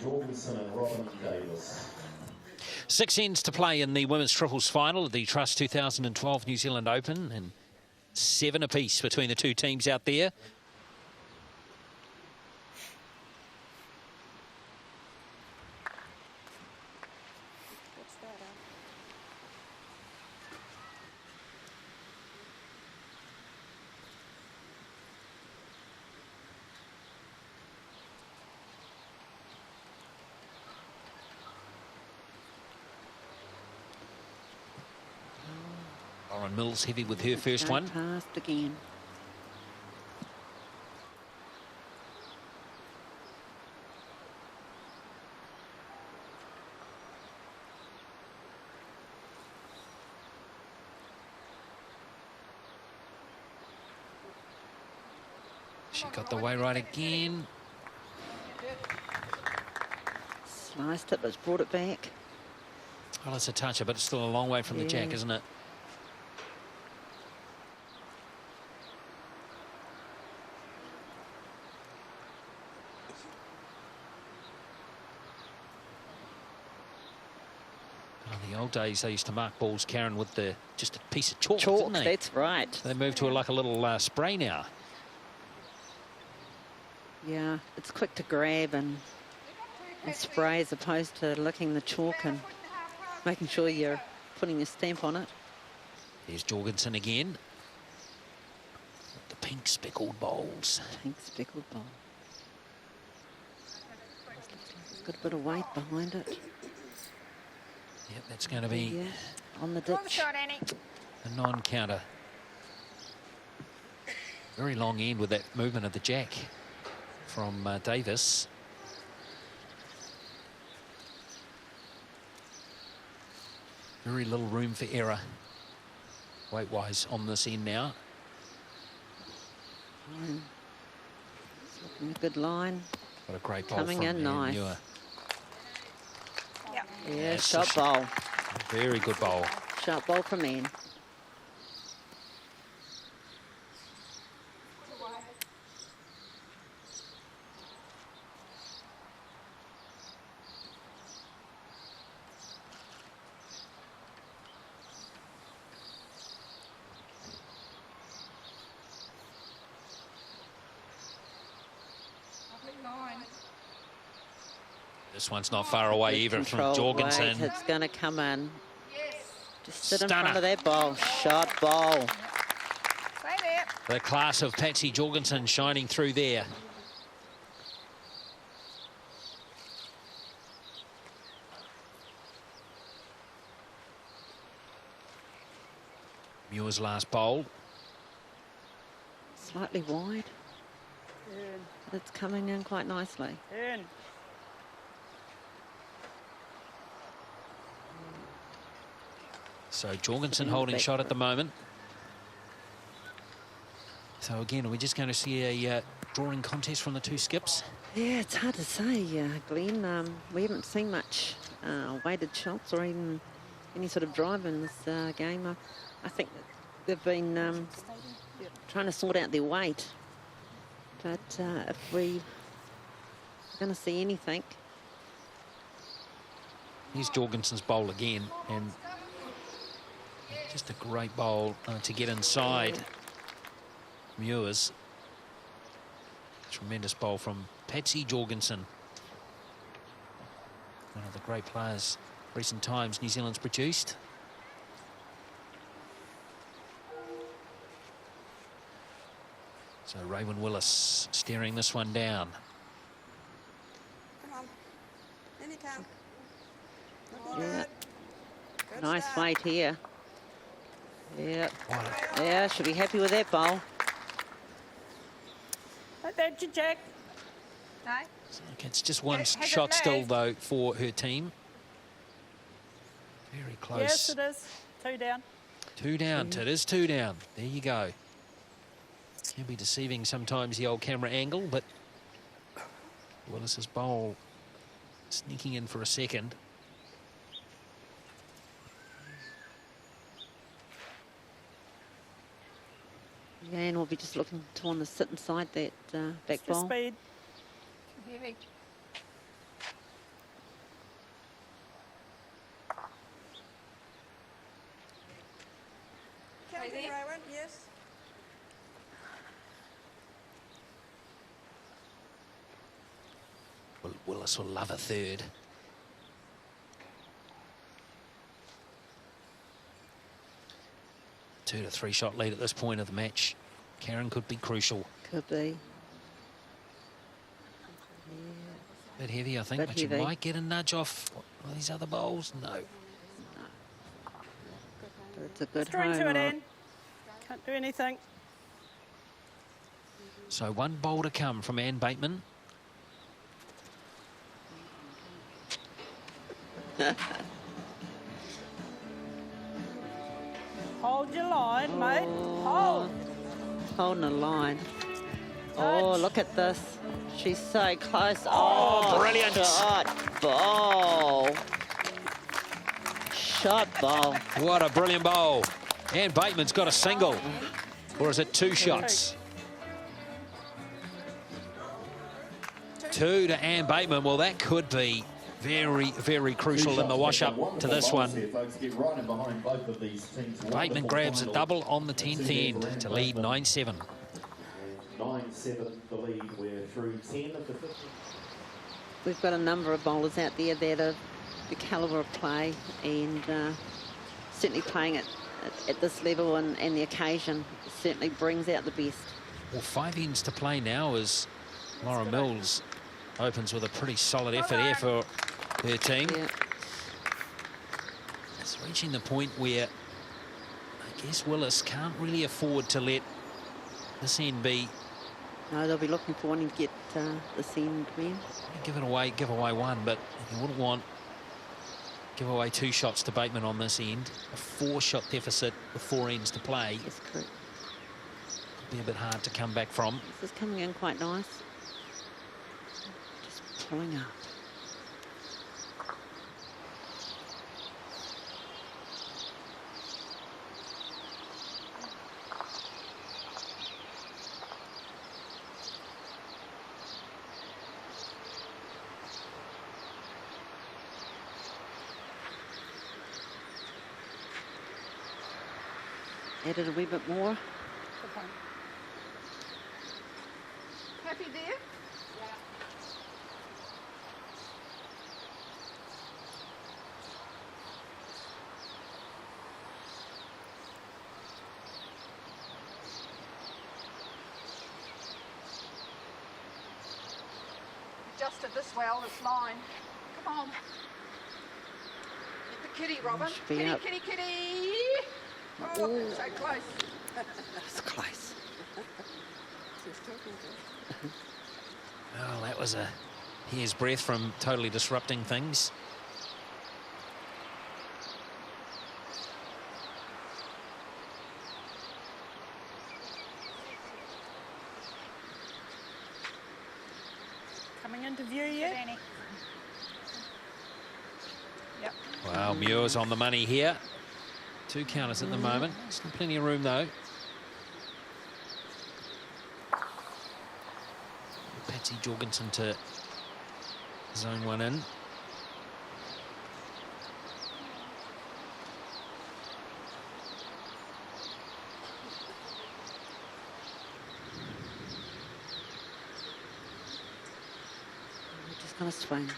F: Jorgensen and Robin Davis.
B: 6 ends to play in the women's triples final of the Trust 2012 New Zealand Open, and 7 apiece between the two teams out there. Lauren Mills heavy with her first one.
C: Past again.
B: She got the way right again.
C: Sliced it, but it's brought it back.
B: Well, it's a toucher, but it's still a long way from the jack, isn't it? In the old days, they used to mark balls, Karen, with just a piece of chalk, didn't they?
C: That's right.
B: They moved to like a little spray now.
C: Yeah, it's quick to grab and spray as opposed to licking the chalk and making sure you're putting your stamp on it.
B: There's Jorgensen again. The pink speckled bowls.
C: Pink speckled bowl. It's got a bit of weight behind it.
B: Yep, that's going to be
C: on the ditch.
B: A non-counter. Very long end with that movement of the jack from Davis. Very little room for error weight-wise on this end now.
C: It's looking a good line.
B: What a great ball
C: coming
B: from
C: in nice.
B: Muir.
C: Yeah, shot bowl.
B: Very good bowl.
C: Shot bowl from Anne.
B: This one's not far away either from Jorgensen.
C: It's going to come in. Just sit in front of that ball. Shot ball.
B: The class of Patsy Jorgensen shining through there. Muir's last bowl.
C: Slightly wide. It's coming in quite nicely.
B: So Jorgensen holding shot at the moment. So again, are we just going to see a drawing contest from the two skips?
C: Yeah, it's hard to say, Glenn. We haven't seen much weighted shots or even any sort of drive in this game. I think that they've been trying to sort out their weight. But if we're going to see anything...
B: Here's Jorgensen's bowl again, and just a great bowl to get inside Muir's. Tremendous bowl from Patsy Jorgensen. One of the great players recent times New Zealand's produced. So Raywin Willis steering this one down.
N: Come on. Anytime.
C: Yeah. Nice weight here. Yep. Yeah, should be happy with that bowl.
E: That's your jack.
N: No.
B: Okay, it's just one shot still, though, for her team. Very close.
E: Yes, it is. 2 down.
B: 2 down. It is 2 down. There you go. Can be deceiving sometimes, the old camera angle, but Willis's bowl sneaking in for a second.
C: Yeah, and we'll be just looking to want to sit inside that back bowl.
E: Speed.
N: Heavy. yes.
B: Willis will love a third. Two to three shot lead at this point of the match. Karen could be crucial.
C: Could be.
B: A bit heavy, I think, but you might get a nudge off these other bowls. No.
C: But it's a good
E: String
C: home
E: to it,
C: run.
E: Anne. Can't do anything.
B: So one bowl to come from Anne Bateman.
E: Hold your line, mate. Hold.
C: Holding a line. Oh, look at this. She's so close.
B: Oh, brilliant.
C: Shot ball. Shot ball.
B: What a brilliant bowl. Anne Bateman's got a single. Or is it two shots? Two to Anne Bateman. Well, that could be very, very crucial in the wash-up to this one. Bateman grabs a double on the 10th end to lead 9-7.
F: 9-7 the lead. We're through 10 of the 15.
C: We've got a number of bowlers out there that are the calibre of play, and certainly playing at this level and the occasion certainly brings out the best.
B: Well, 5 ends to play now as Laura Mills opens with a pretty solid effort here for her team.
C: Yeah.
B: It's reaching the point where I guess Willis can't really afford to let this end be.
C: No, they'll be looking for wanting to get this end win.
B: Give away one, but you wouldn't want give away 2 shots to Bateman on this end. A 4-shot deficit with 4 ends to play.
C: That's correct.
B: Could be a bit hard to come back from.
C: This is coming in quite nice. Just pulling up. Added a wee bit more.
D: Happy there? Adjusted this well, this line. Come on. Get the kitty, Robin.
C: Should be
D: Kitty,
C: up.
D: kitty, kitty. Oh,
C: Ooh.
D: so close.
C: That's close.
B: Oh, that was a hair's breadth from totally disrupting things.
E: Coming into view yet? Yep.
B: Wow, Muir's on the money here. 2 counters at the moment. Still plenty of room though. Patsy Jorgensen to zone 1 in.
C: We're just going to swing.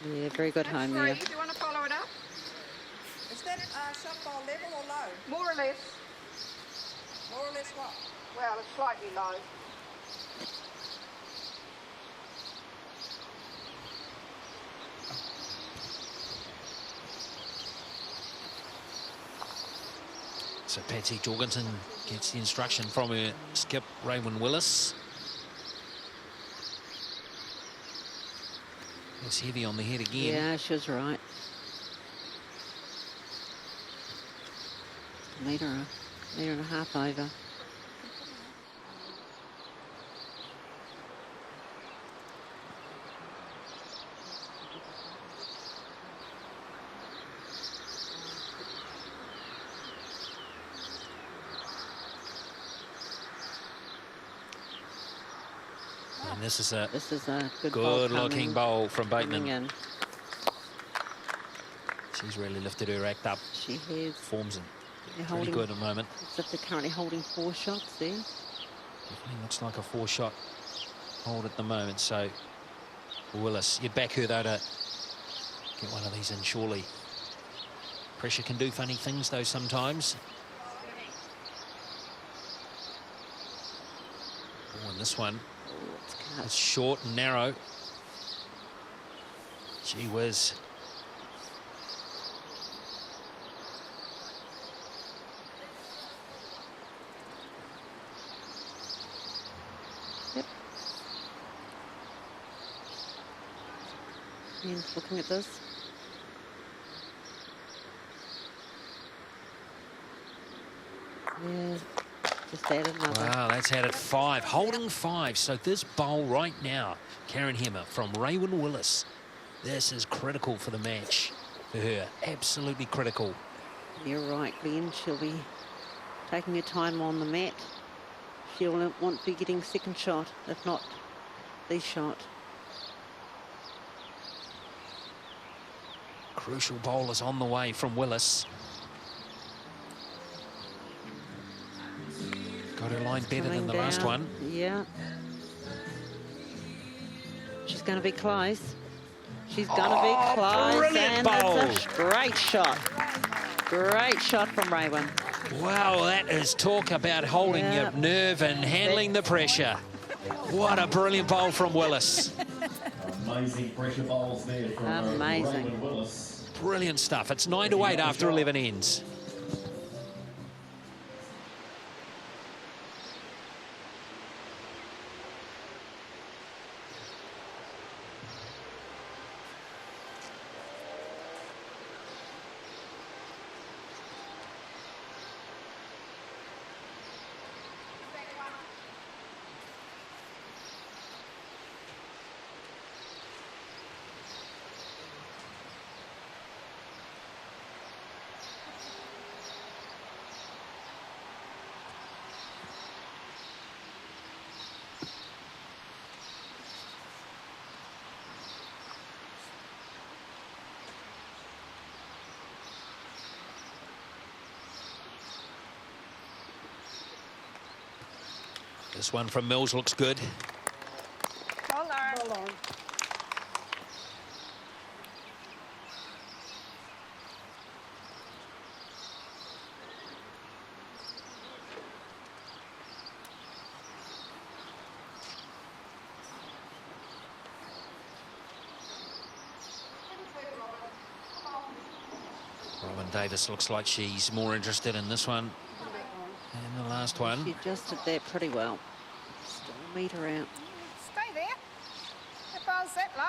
C: Yeah, very good home there.
D: Do you want to follow it up?
N: Is that shot ball level or low?
D: More or less.
N: More or less what?
D: Well, it's slightly low.
B: So Patsy Jorgensen gets the instruction from her skip, Raywin Willis. It's heavy on the head again.
C: Yeah, she was right. Metre and a half over.
B: And this is a
C: good
B: looking bowl from
C: coming
B: Bateman.
C: in.
B: She's really lifted her act up.
C: She has.
B: Form's in
C: They're
B: pretty good at the moment.
C: Looks like they're currently holding 4 shots there.
B: Definitely looks like a 4-shot hold at the moment. So Willis, you'd back her though to get one of these in surely. Pressure can do funny things though sometimes. Oh, and this one, it's short and narrow. Gee whiz.
C: Yep. And looking at this. Yeah, just added another.
B: Wow, that's added 5, holding 5. So this bowl right now, Karen Hemmer from Raywin Willis. This is critical for the match for her, absolutely critical.
C: You're right, Glenn. She'll be taking her time on the mat. She'll want to be getting second shot, if not the shot.
B: Crucial bowlers on the way from Willis. Got her line better than the last one.
C: Yeah. She's going to be close. She's going to be close.
B: Brilliant
C: And
B: bowl.
C: that's a great shot. Great shot from Raywin.
B: Wow, that is talk about holding your nerve and handling the pressure. What a brilliant bowl from Willis.
F: Amazing pressure bowls there from Raywin Willis.
B: Brilliant stuff. It's 9-8 after 11 ends. This one from Mills looks good.
E: Hold on. Hold on.
B: Robin Davis looks like she's more interested in this one than the last one.
C: She adjusted that pretty well. Still a metre out.
E: Stay there. The ball's that low.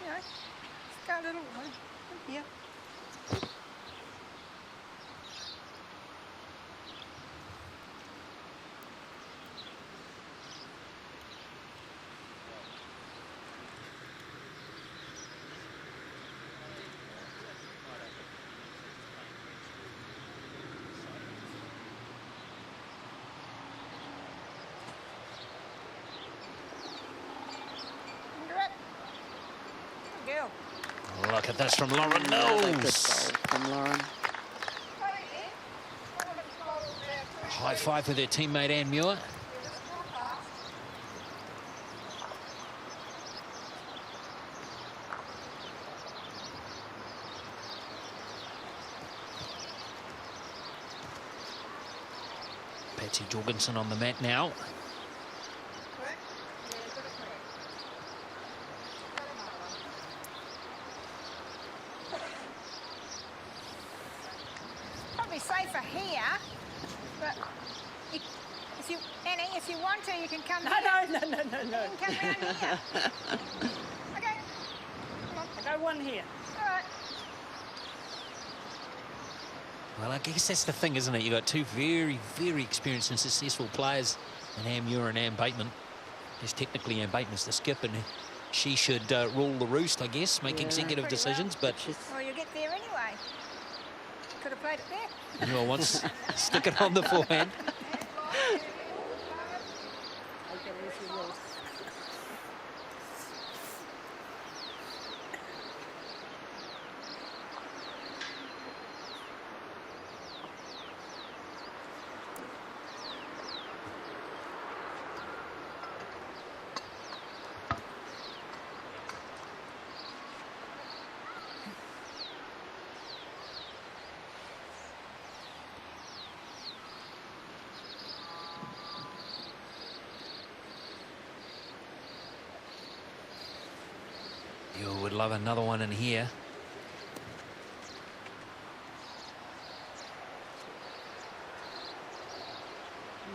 E: You know, just go a little here.
B: Look at this from Lauren Mills.
C: From Lauren.
B: High five with her teammate Anne Muir. Patsy Jorgensen on the mat now.
E: Safer here, but if you, Annie, if you want to, you can come here.
L: No.
E: You can come round here. Okay. Come on.
L: I go one here.
E: All right.
B: Well, I guess that's the thing, isn't it? You've got two very, very experienced and successful players in Anne Muir and Anne Bateman. Because technically Anne Bateman's the skip and she should rule the roost, I guess, make executive decisions, but...
E: Well, you'll get there anyway. Could have played it there.
B: Muir wants to stick it on the forehand. You would love another one in here.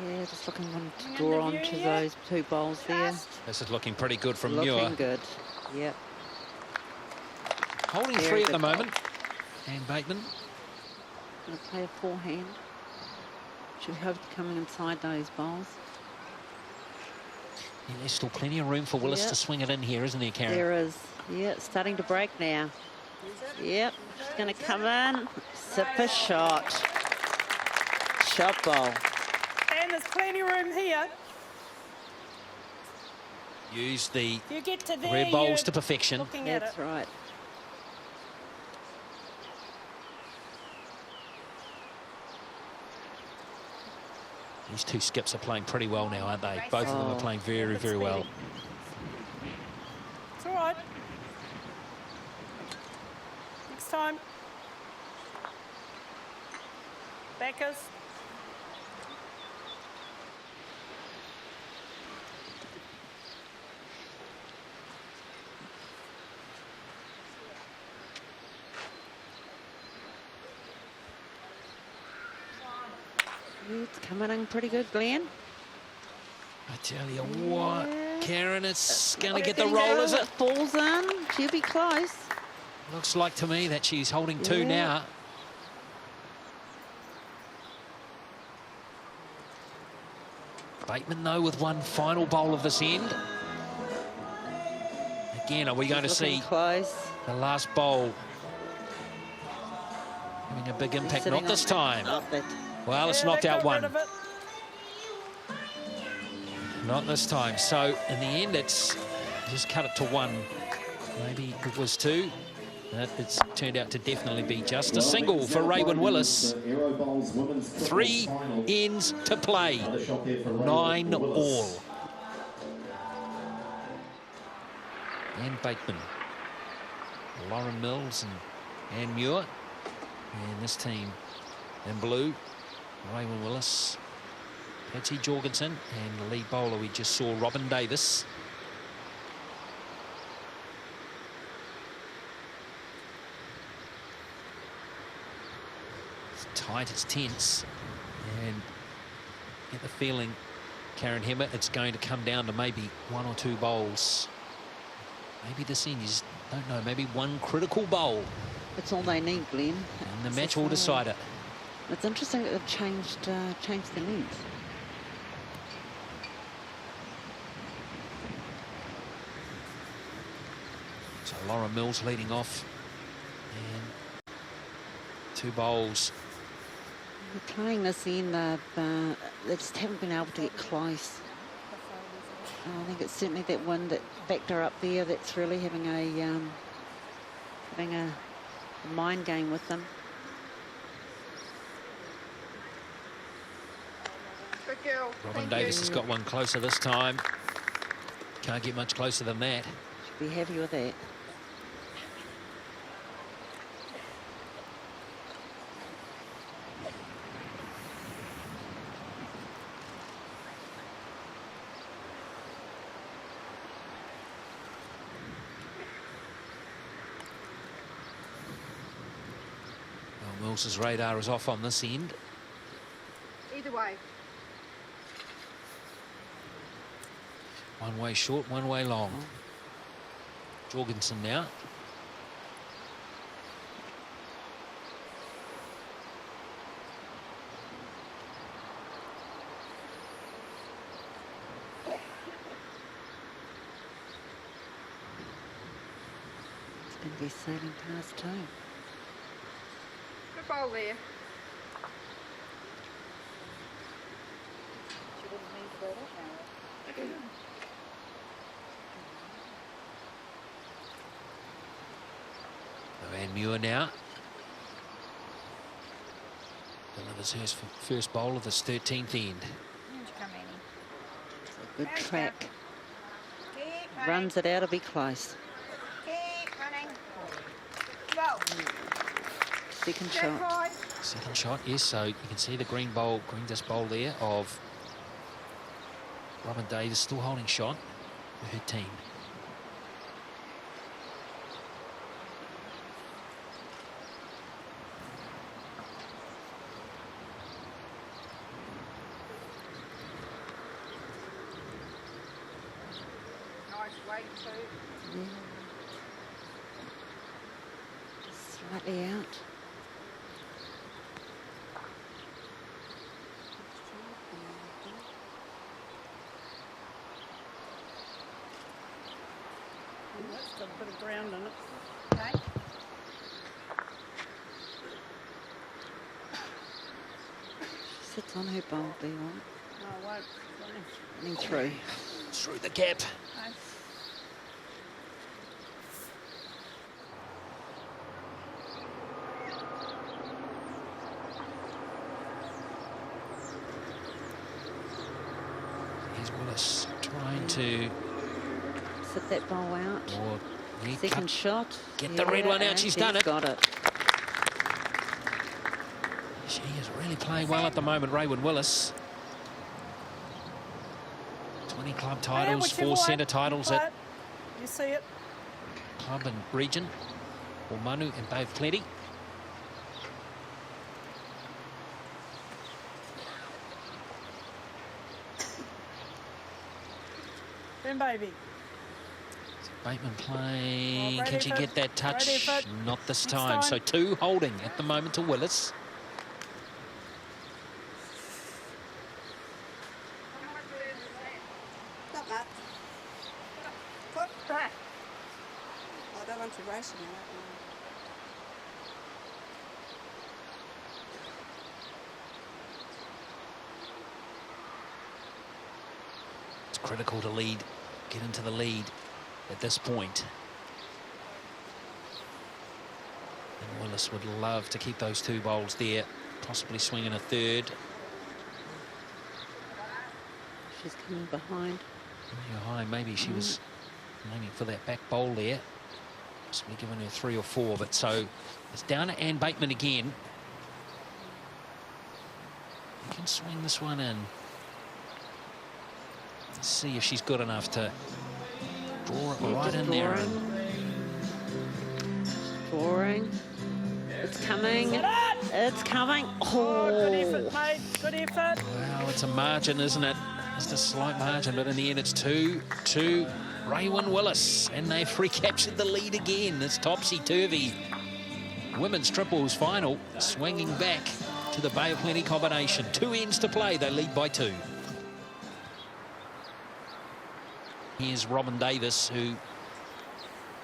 C: Yeah, just looking to draw onto those two bowls there.
B: This is looking pretty good from
C: Looking
B: Muir.
C: good, yep.
B: Holding
C: Very
B: three at
C: good
B: the
C: bowl.
B: moment. And Bateman.
C: Going to play a forehand. Should hope to coming inside those bowls.
B: Yeah, there's still plenty of room for Willis
C: Yep.
B: to swing it in here, isn't there, Karen?
C: There is. Yeah, it's starting to break now. Yep, she's going to come in. Super shot. Shot ball.
L: And there's plenty of room here.
B: Use the
L: You get to there,
B: red bowls
L: you're
B: to perfection.
L: looking at
C: That's
L: it.
C: right.
B: These two skips are playing pretty well now, aren't they? Both of them are playing very, very well.
L: It's all right. Next time. Backers.
C: It's coming in pretty good, Glenn.
B: I tell you what, Karen, it's going to get the
C: Getting
B: roll,
C: over,
B: is it?
C: it falls in. She'll be close.
B: Looks like to me that she's holding two
C: Yeah.
B: now. Bateman, though, with one final bowl of this end. Again, are we going to see
C: close.
B: the last bowl having a big impact?
C: Sitting
B: Not this
C: on
B: time.
C: Not that.
B: Well, it's
L: Yeah,
B: knocked
L: they
B: out
L: got
B: one.
L: rid of it.
B: Not this time. So, in the end, it's just cut it to one. Maybe it was two. It's turned out to definitely be just a single for Raywin Willis. 3 ends to play. 9 all. And Bateman. Lauren Mills and Anne Muir. And this team in blue. Raywin Willis. Patsy Jorgensen and the lead bowler we just saw, Robin Davis. It's tight, it's tense, and get the feeling, Karen Hemmett, it's going to come down to maybe 1 or 2 bowls. Maybe the seniors don't know, maybe one critical bowl.
C: That's all they need, Glenn.
B: And the match will decide it.
C: It's interesting that they've changed the length.
B: So Laura Mills leading off. And 2 bowls.
C: They're playing this in, they just haven't been able to get close. I think it's certainly that one that backed her up there that's really having a mind game with them.
D: Good girl.
B: Robin Davis has got one closer this time. Can't get much closer than that.
C: Should be happy with that.
B: Well, Mills's radar is off on this end.
D: Either way.
B: One way short, one way long. Jorgensen now.
C: It's going to be sailing past too.
D: Good bowl there.
B: Van Muir now delivers her first bowl of this 13th end.
C: Good track. Runs it out, it'll be close.
E: Keep running. Go.
C: Second shot.
B: Second shot, yes. So you can see the green disc bowl there of Robin Davis still holding shot for her team.
C: Slightly out.
D: That's got a bit of ground in it.
E: Okay.
C: Sits on her bowl, be right.
D: No, I won't.
C: Running through.
B: Through the cap.
E: Okay.
B: Here's Willis trying to
C: Sit that bowl out.
B: or
C: Second shot.
B: Get the red one out. She's done it.
C: Got it.
B: She is really playing well at the moment, Raywyn Willis. 20 club titles, 4 centre titles at
D: You see it?
B: club and region. Or Manu and Dave plenty.
D: Then baby.
B: Bateman playing.
D: Right
B: Can she
D: effort.
B: get that touch?
D: Right effort.
B: Not this
D: Next
B: time.
D: time.
B: So 2 holding at the moment to Willis.
N: Not much. Put back. I don't want to race him right now.
B: It's critical to get into the lead at this point. And Willis would love to keep those 2 bowls there, possibly swing in a third.
C: She's coming behind.
B: You're high. Maybe she was aiming for that back bowl there. Possibly giving her 3 or 4, but so it's down to Anne Bateman again. You can swing this one in. Let's see if she's good enough to draw it right in there.
C: Drawing. It's coming. It's coming.
D: Oh, good effort,
C: Oh.
D: mate. Good effort.
B: Wow, it's a margin, isn't it? Just a slight margin, but in the end it's 2-2 Raywyn Willis, and they've recaptured the lead again. It's topsy-turvy. Women's triples final, swinging back to the Bay of Plenty combination. 2 ends to play, they lead by 2. Here's Robin Davis, who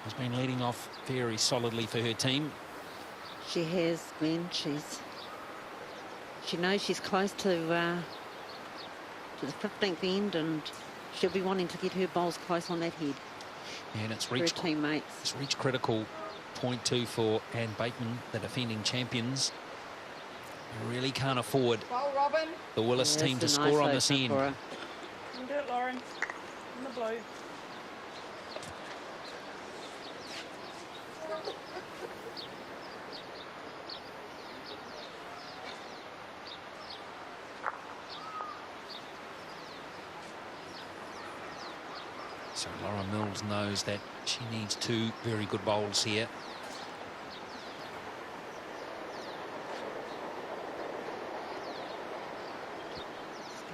B: has been leading off very solidly for her team.
C: She has, Glenn. She knows she's close to the 15th end, and she'll be wanting to get her bowls close on that head.
B: And it's
C: For her
B: reached
C: teammates.
B: It's reached critical .2 for Anne Bateman, the defending champions. They really can't afford
D: Well, Robin.
B: the Willis
C: Yeah,
B: team to
C: it's a
B: score
C: nice
B: on this
C: opener
B: end.
C: for her.
D: You can do it, Lauren. In the blue.
B: So Laura Mills knows that she needs 2 very good bowls here.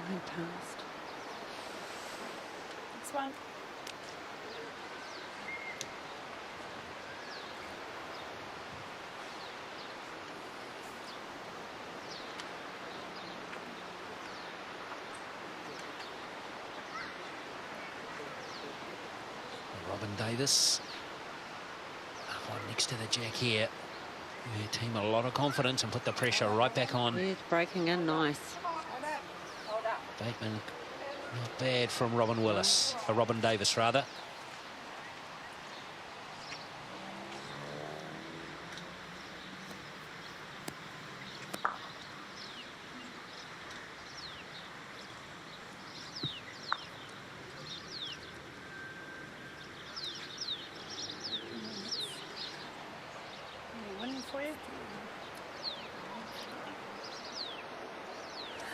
C: Going past.
D: Next one.
B: Robin Davis, one next to the jack here. Her team a lot of confidence and put the pressure right back on.
C: Yeah, it's breaking in nice.
B: Bateman Not bad from Robin Willis, or Robin Davis rather.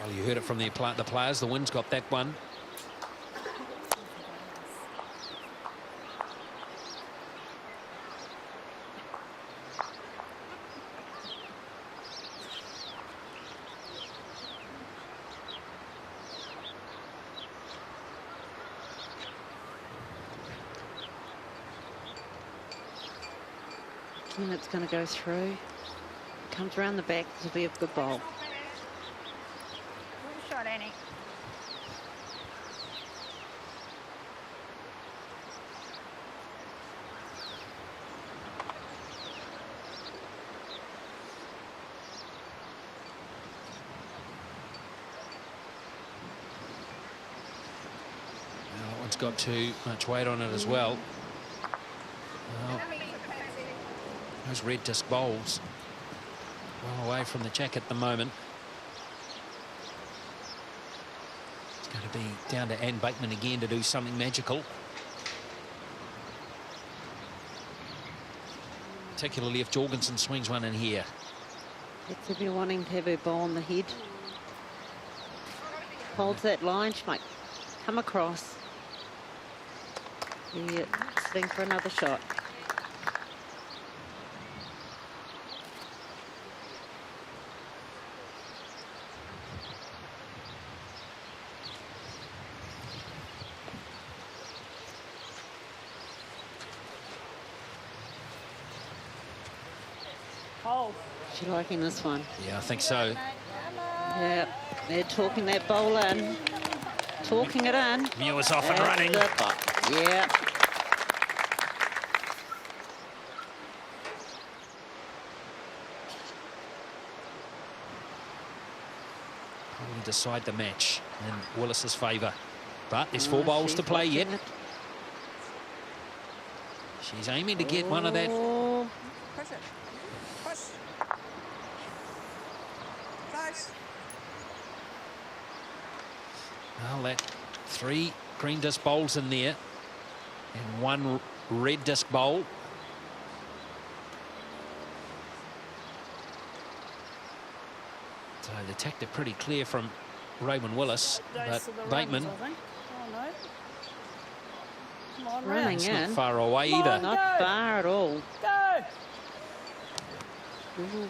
B: Well, you heard it from the players. The wind's got that one.
C: And it's going to go through. Comes around the back. This will be a good bowl.
E: Good shot, Annie.
B: Well, that one's got too much weight on it as well. Well, those red disc bowls well away from the jack at the moment. It's going to be down to Ann Bateman again to do something magical. Particularly if Jorgensen swings one in here.
C: It's if you're wanting to have her ball on the head. Holds that line, she might come across. Yeah, sitting for another shot. She liking this one?
B: Yeah, I think so.
C: Yeah, they're talking that bowl in. Talking it in.
B: Muir's off and running.
C: Yeah.
B: Probably decide the match in Willis's favour. But there's 4 bowls to play yet. She's aiming to get one of that.
N: Push it. Push. Close.
B: Well, that 3 green disc bowls in there and 1 red disc bowl. So the tactic pretty clear from Raymond Willis, but Bateman
C: Running
B: it's
C: in.
B: not far away either.
C: Not far at all.
E: Go.
C: Ooh.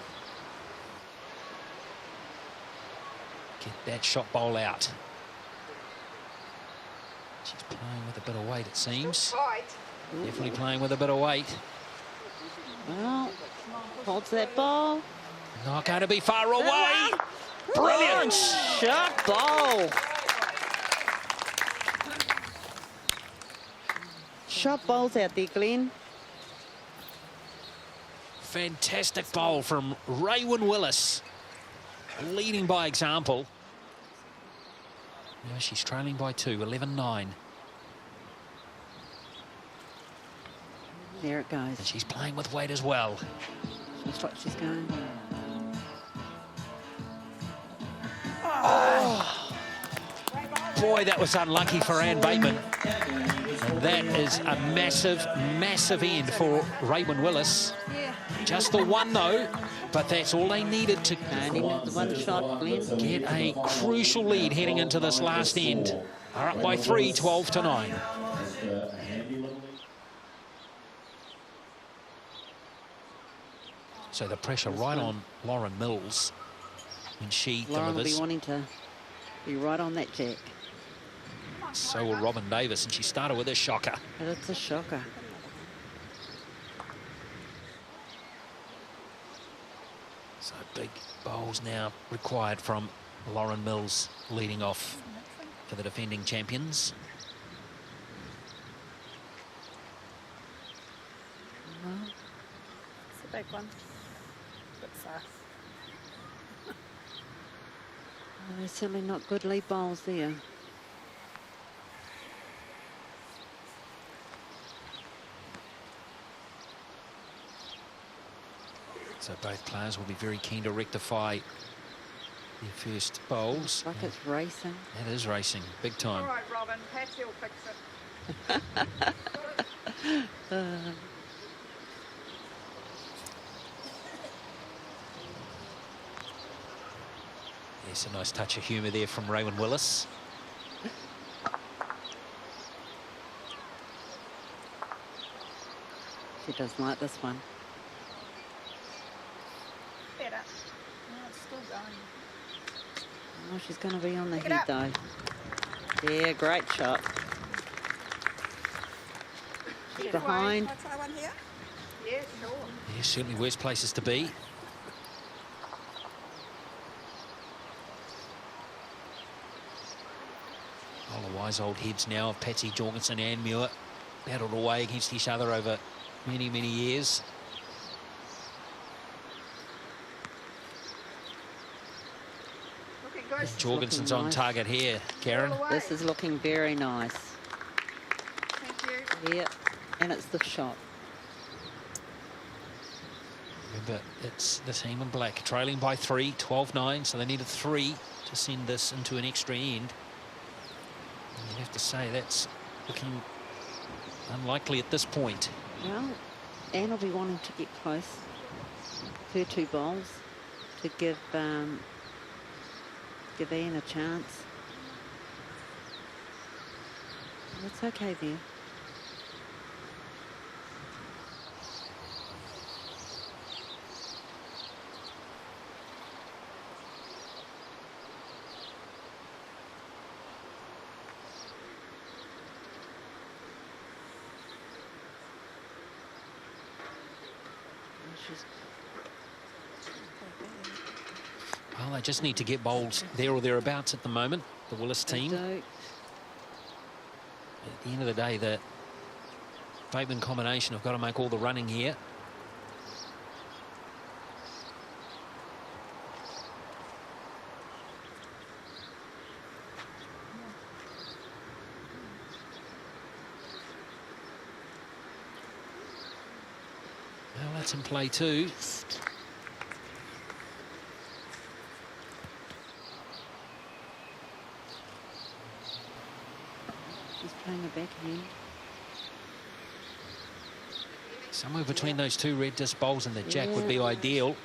B: Get that shot bowl out. She's playing with a bit of weight, it seems. Definitely playing with a bit of weight.
C: Well, holds that ball.
B: Not going to be far away. Brilliant
C: shot bowl. Shot bowls out there, Glenn.
B: Fantastic bowl from Raywin Willis, leading by example. Now she's trailing by 2, 11-9.
C: There it goes.
B: And she's playing with weight as well.
C: That's what she's going.
B: Oh. Boy, that was unlucky for Ann Bateman. And that is a massive, massive end for Raywin Willis. Just the one, though, but that's all they needed to
C: one shot, Glenn.
B: Get a crucial lead heading into this last end. Are up by 3, 12-9. So the pressure right on Lauren Mills when she
C: Lauren will be
B: delivers.
C: wanting to be right on that jack.
B: So will Robin Davis, and she started with a shocker.
C: But it's a shocker.
B: So big bowls now required from Lauren Mills, leading off for the defending champions.
N: It's a big one. Bit fast.
C: There's certainly not good lead bowls there.
B: So both players will be very keen to rectify their first bowls.
C: Like it's racing.
B: It is racing, big time.
D: All right, Robin, Patsy will fix it.
B: Yes, a nice touch of humour there from Raywin Willis.
C: She does like this one.
E: Better. No, it's still going.
C: Oh, she's going to be on the
E: Pick it
C: head,
E: up.
C: though. Yeah, great shot. She's behind.
N: Can I try one here?
D: Yeah, sure.
B: Yeah, certainly worse places to be. All the wise old heads now of Patsy Jorgensen and Muir battled away against each other over many, many years.
D: Looking good.
B: Jorgensen's
C: looking
B: on
C: nice.
B: target here, Karen.
D: All the way.
C: This is looking very nice.
D: Thank you.
C: Yeah, and it's the shot.
B: Remember, it's the team in black trailing by 3, 12-9, so they needed 3 to send this into an extra end. And you'd have to say that's looking unlikely at this point.
C: Well, Anne will be wanting to get close. Her 2 bowls to give Anne a chance. It's okay there.
B: Well, they just need to get bowls there or thereabouts at the moment, the Willis team. At the end of the day, the Bateman combination have got to make all the running here. Well, that's in play too.
C: She's playing a backhand.
B: Somewhere between those 2 red disc bowls and the jack would be ideal.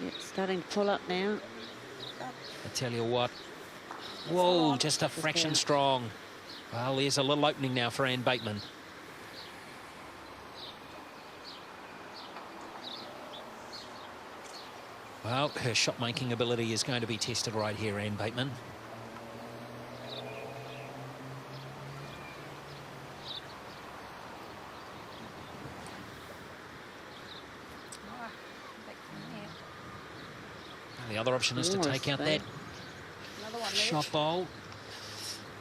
C: Yeah, starting to pull up now.
B: I tell you what. Whoa, just a fraction strong. Well, there's a little opening now for Anne Bateman. Well, her shot-making ability is going to be tested right here, Anne Bateman. The other option is to take out that shot bowl.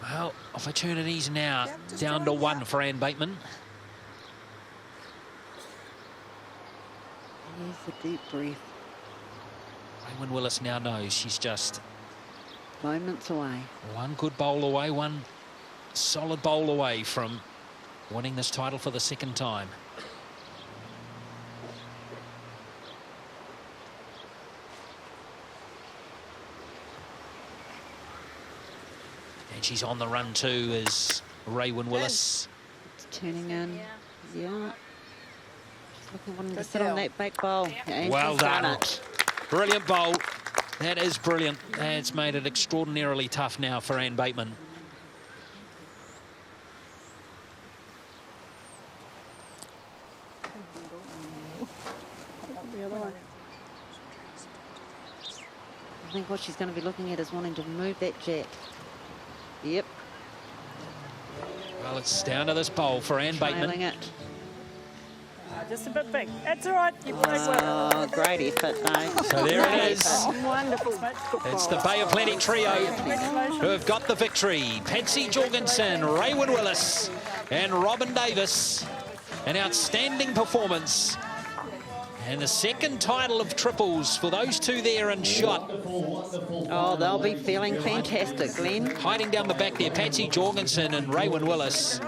B: Well, opportunities now down to 1 for Anne Bateman.
C: Here's a deep breath.
B: Raywin Willis now knows she's just
C: moments away.
B: 1 good bowl away, 1 solid bowl away from winning this title for the 2nd time. And she's on the run too as Raywin Willis.
C: It's turning in. Yeah. She's looking wanting to sit on that back bowl. And
B: Well
C: she's done
B: done.
C: it.
B: Brilliant bowl. That is brilliant. That's made it extraordinarily tough now for Anne Bateman.
C: I think what she's going to be looking at is wanting to move that jack. Yep.
B: Well, it's down to this bowl for Anne
C: Trailing
B: Bateman.
C: it.
A: Just a bit big. That's all right. You played well.
C: Oh, great effort, though.
B: So there it
C: Great
B: is.
C: effort.
A: Wonderful.
B: It's the Bay of Plenty trio who have got the victory. Patsy Jorgensen, Raywin Willis and Robin Davis. An outstanding performance. And the 2nd title of triples for those 2 there in shot.
C: Oh, they'll be feeling fantastic, Glenn.
B: Hiding down the back there, Patsy Jorgensen and Raywin Willis.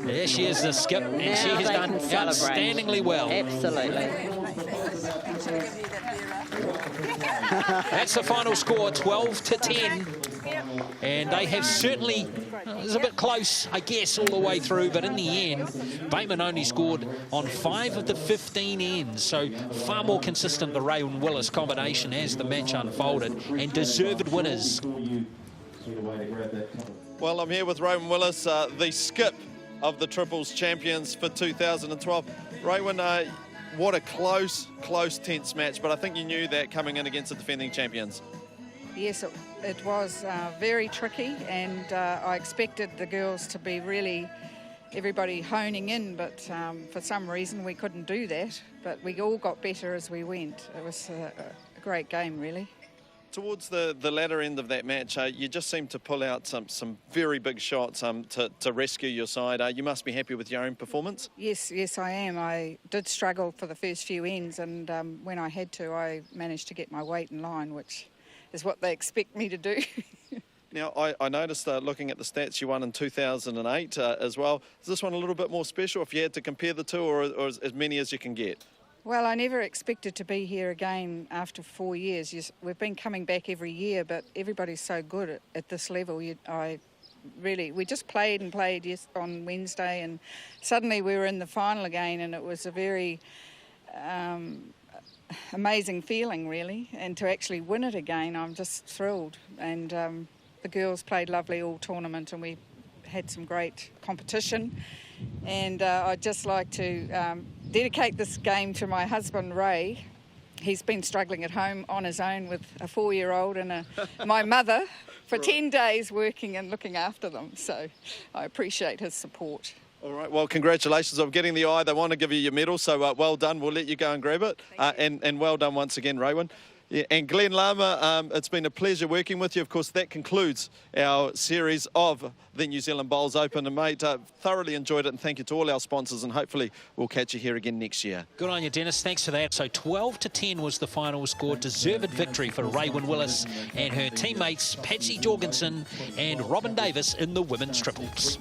B: There she is, the skip, and
C: Now
B: she has
C: they
B: done
C: can celebrate.
B: outstandingly well.
C: Absolutely.
B: That's the final score, 12-10. And they have certainly, it was a bit close, I guess, all the way through, but in the end, Bateman only scored on 5 of the 15 ends, so far more consistent the Raywin Willis combination as the match unfolded, and deserved winners.
K: Well, I'm here with Raywin Willis, the skip of the Triples champions for 2012. Raywin, what a close, tense match, but I think you knew that coming in against the defending champions.
D: Yes, it was very tricky, and I expected the girls to be really, everybody honing in, but for some reason we couldn't do that. But we all got better as we went. It was a great game, really.
K: Towards the latter end of that match, you just seemed to pull out some very big shots to rescue your side. You must be happy with your own performance?
D: Yes, I am. I did struggle for the first few ends, and when I had to, I managed to get my weight in line, which is what they expect me to do.
K: Now, I noticed looking at the stats, you won in 2008 as well. Is this one a little bit more special if you had to compare the two, or as many as you can get?
D: Well, I never expected to be here again after 4 years. We've been coming back every year, but everybody's so good at this level. We just played and played on Wednesday, and suddenly we were in the final again, and it was a very amazing feeling, really. And to actually win it again, I'm just thrilled. And the girls played lovely all tournament, and we had some great competition. And I'd just like to dedicate this game to my husband, Ray. He's been struggling at home on his own with a 4-year-old and my mother for 10 days working and looking after them. So I appreciate his support.
K: All right, well, congratulations on getting the eye. They want to give you your medal, so well done. We'll let you go and grab it. And well done once again, Raywin. Yeah, and Glenn Lama, it's been a pleasure working with you. Of course, that concludes our series of the New Zealand Bowls Open. And, mate, thoroughly enjoyed it, and thank you to all our sponsors, and hopefully we'll catch you here again next year.
B: Good on you, Dennis. Thanks for that. So 12-10 was the final score. Deserved victory for Raywin Willis and her teammates Patsy Jorgensen and Robin Davis in the women's triples.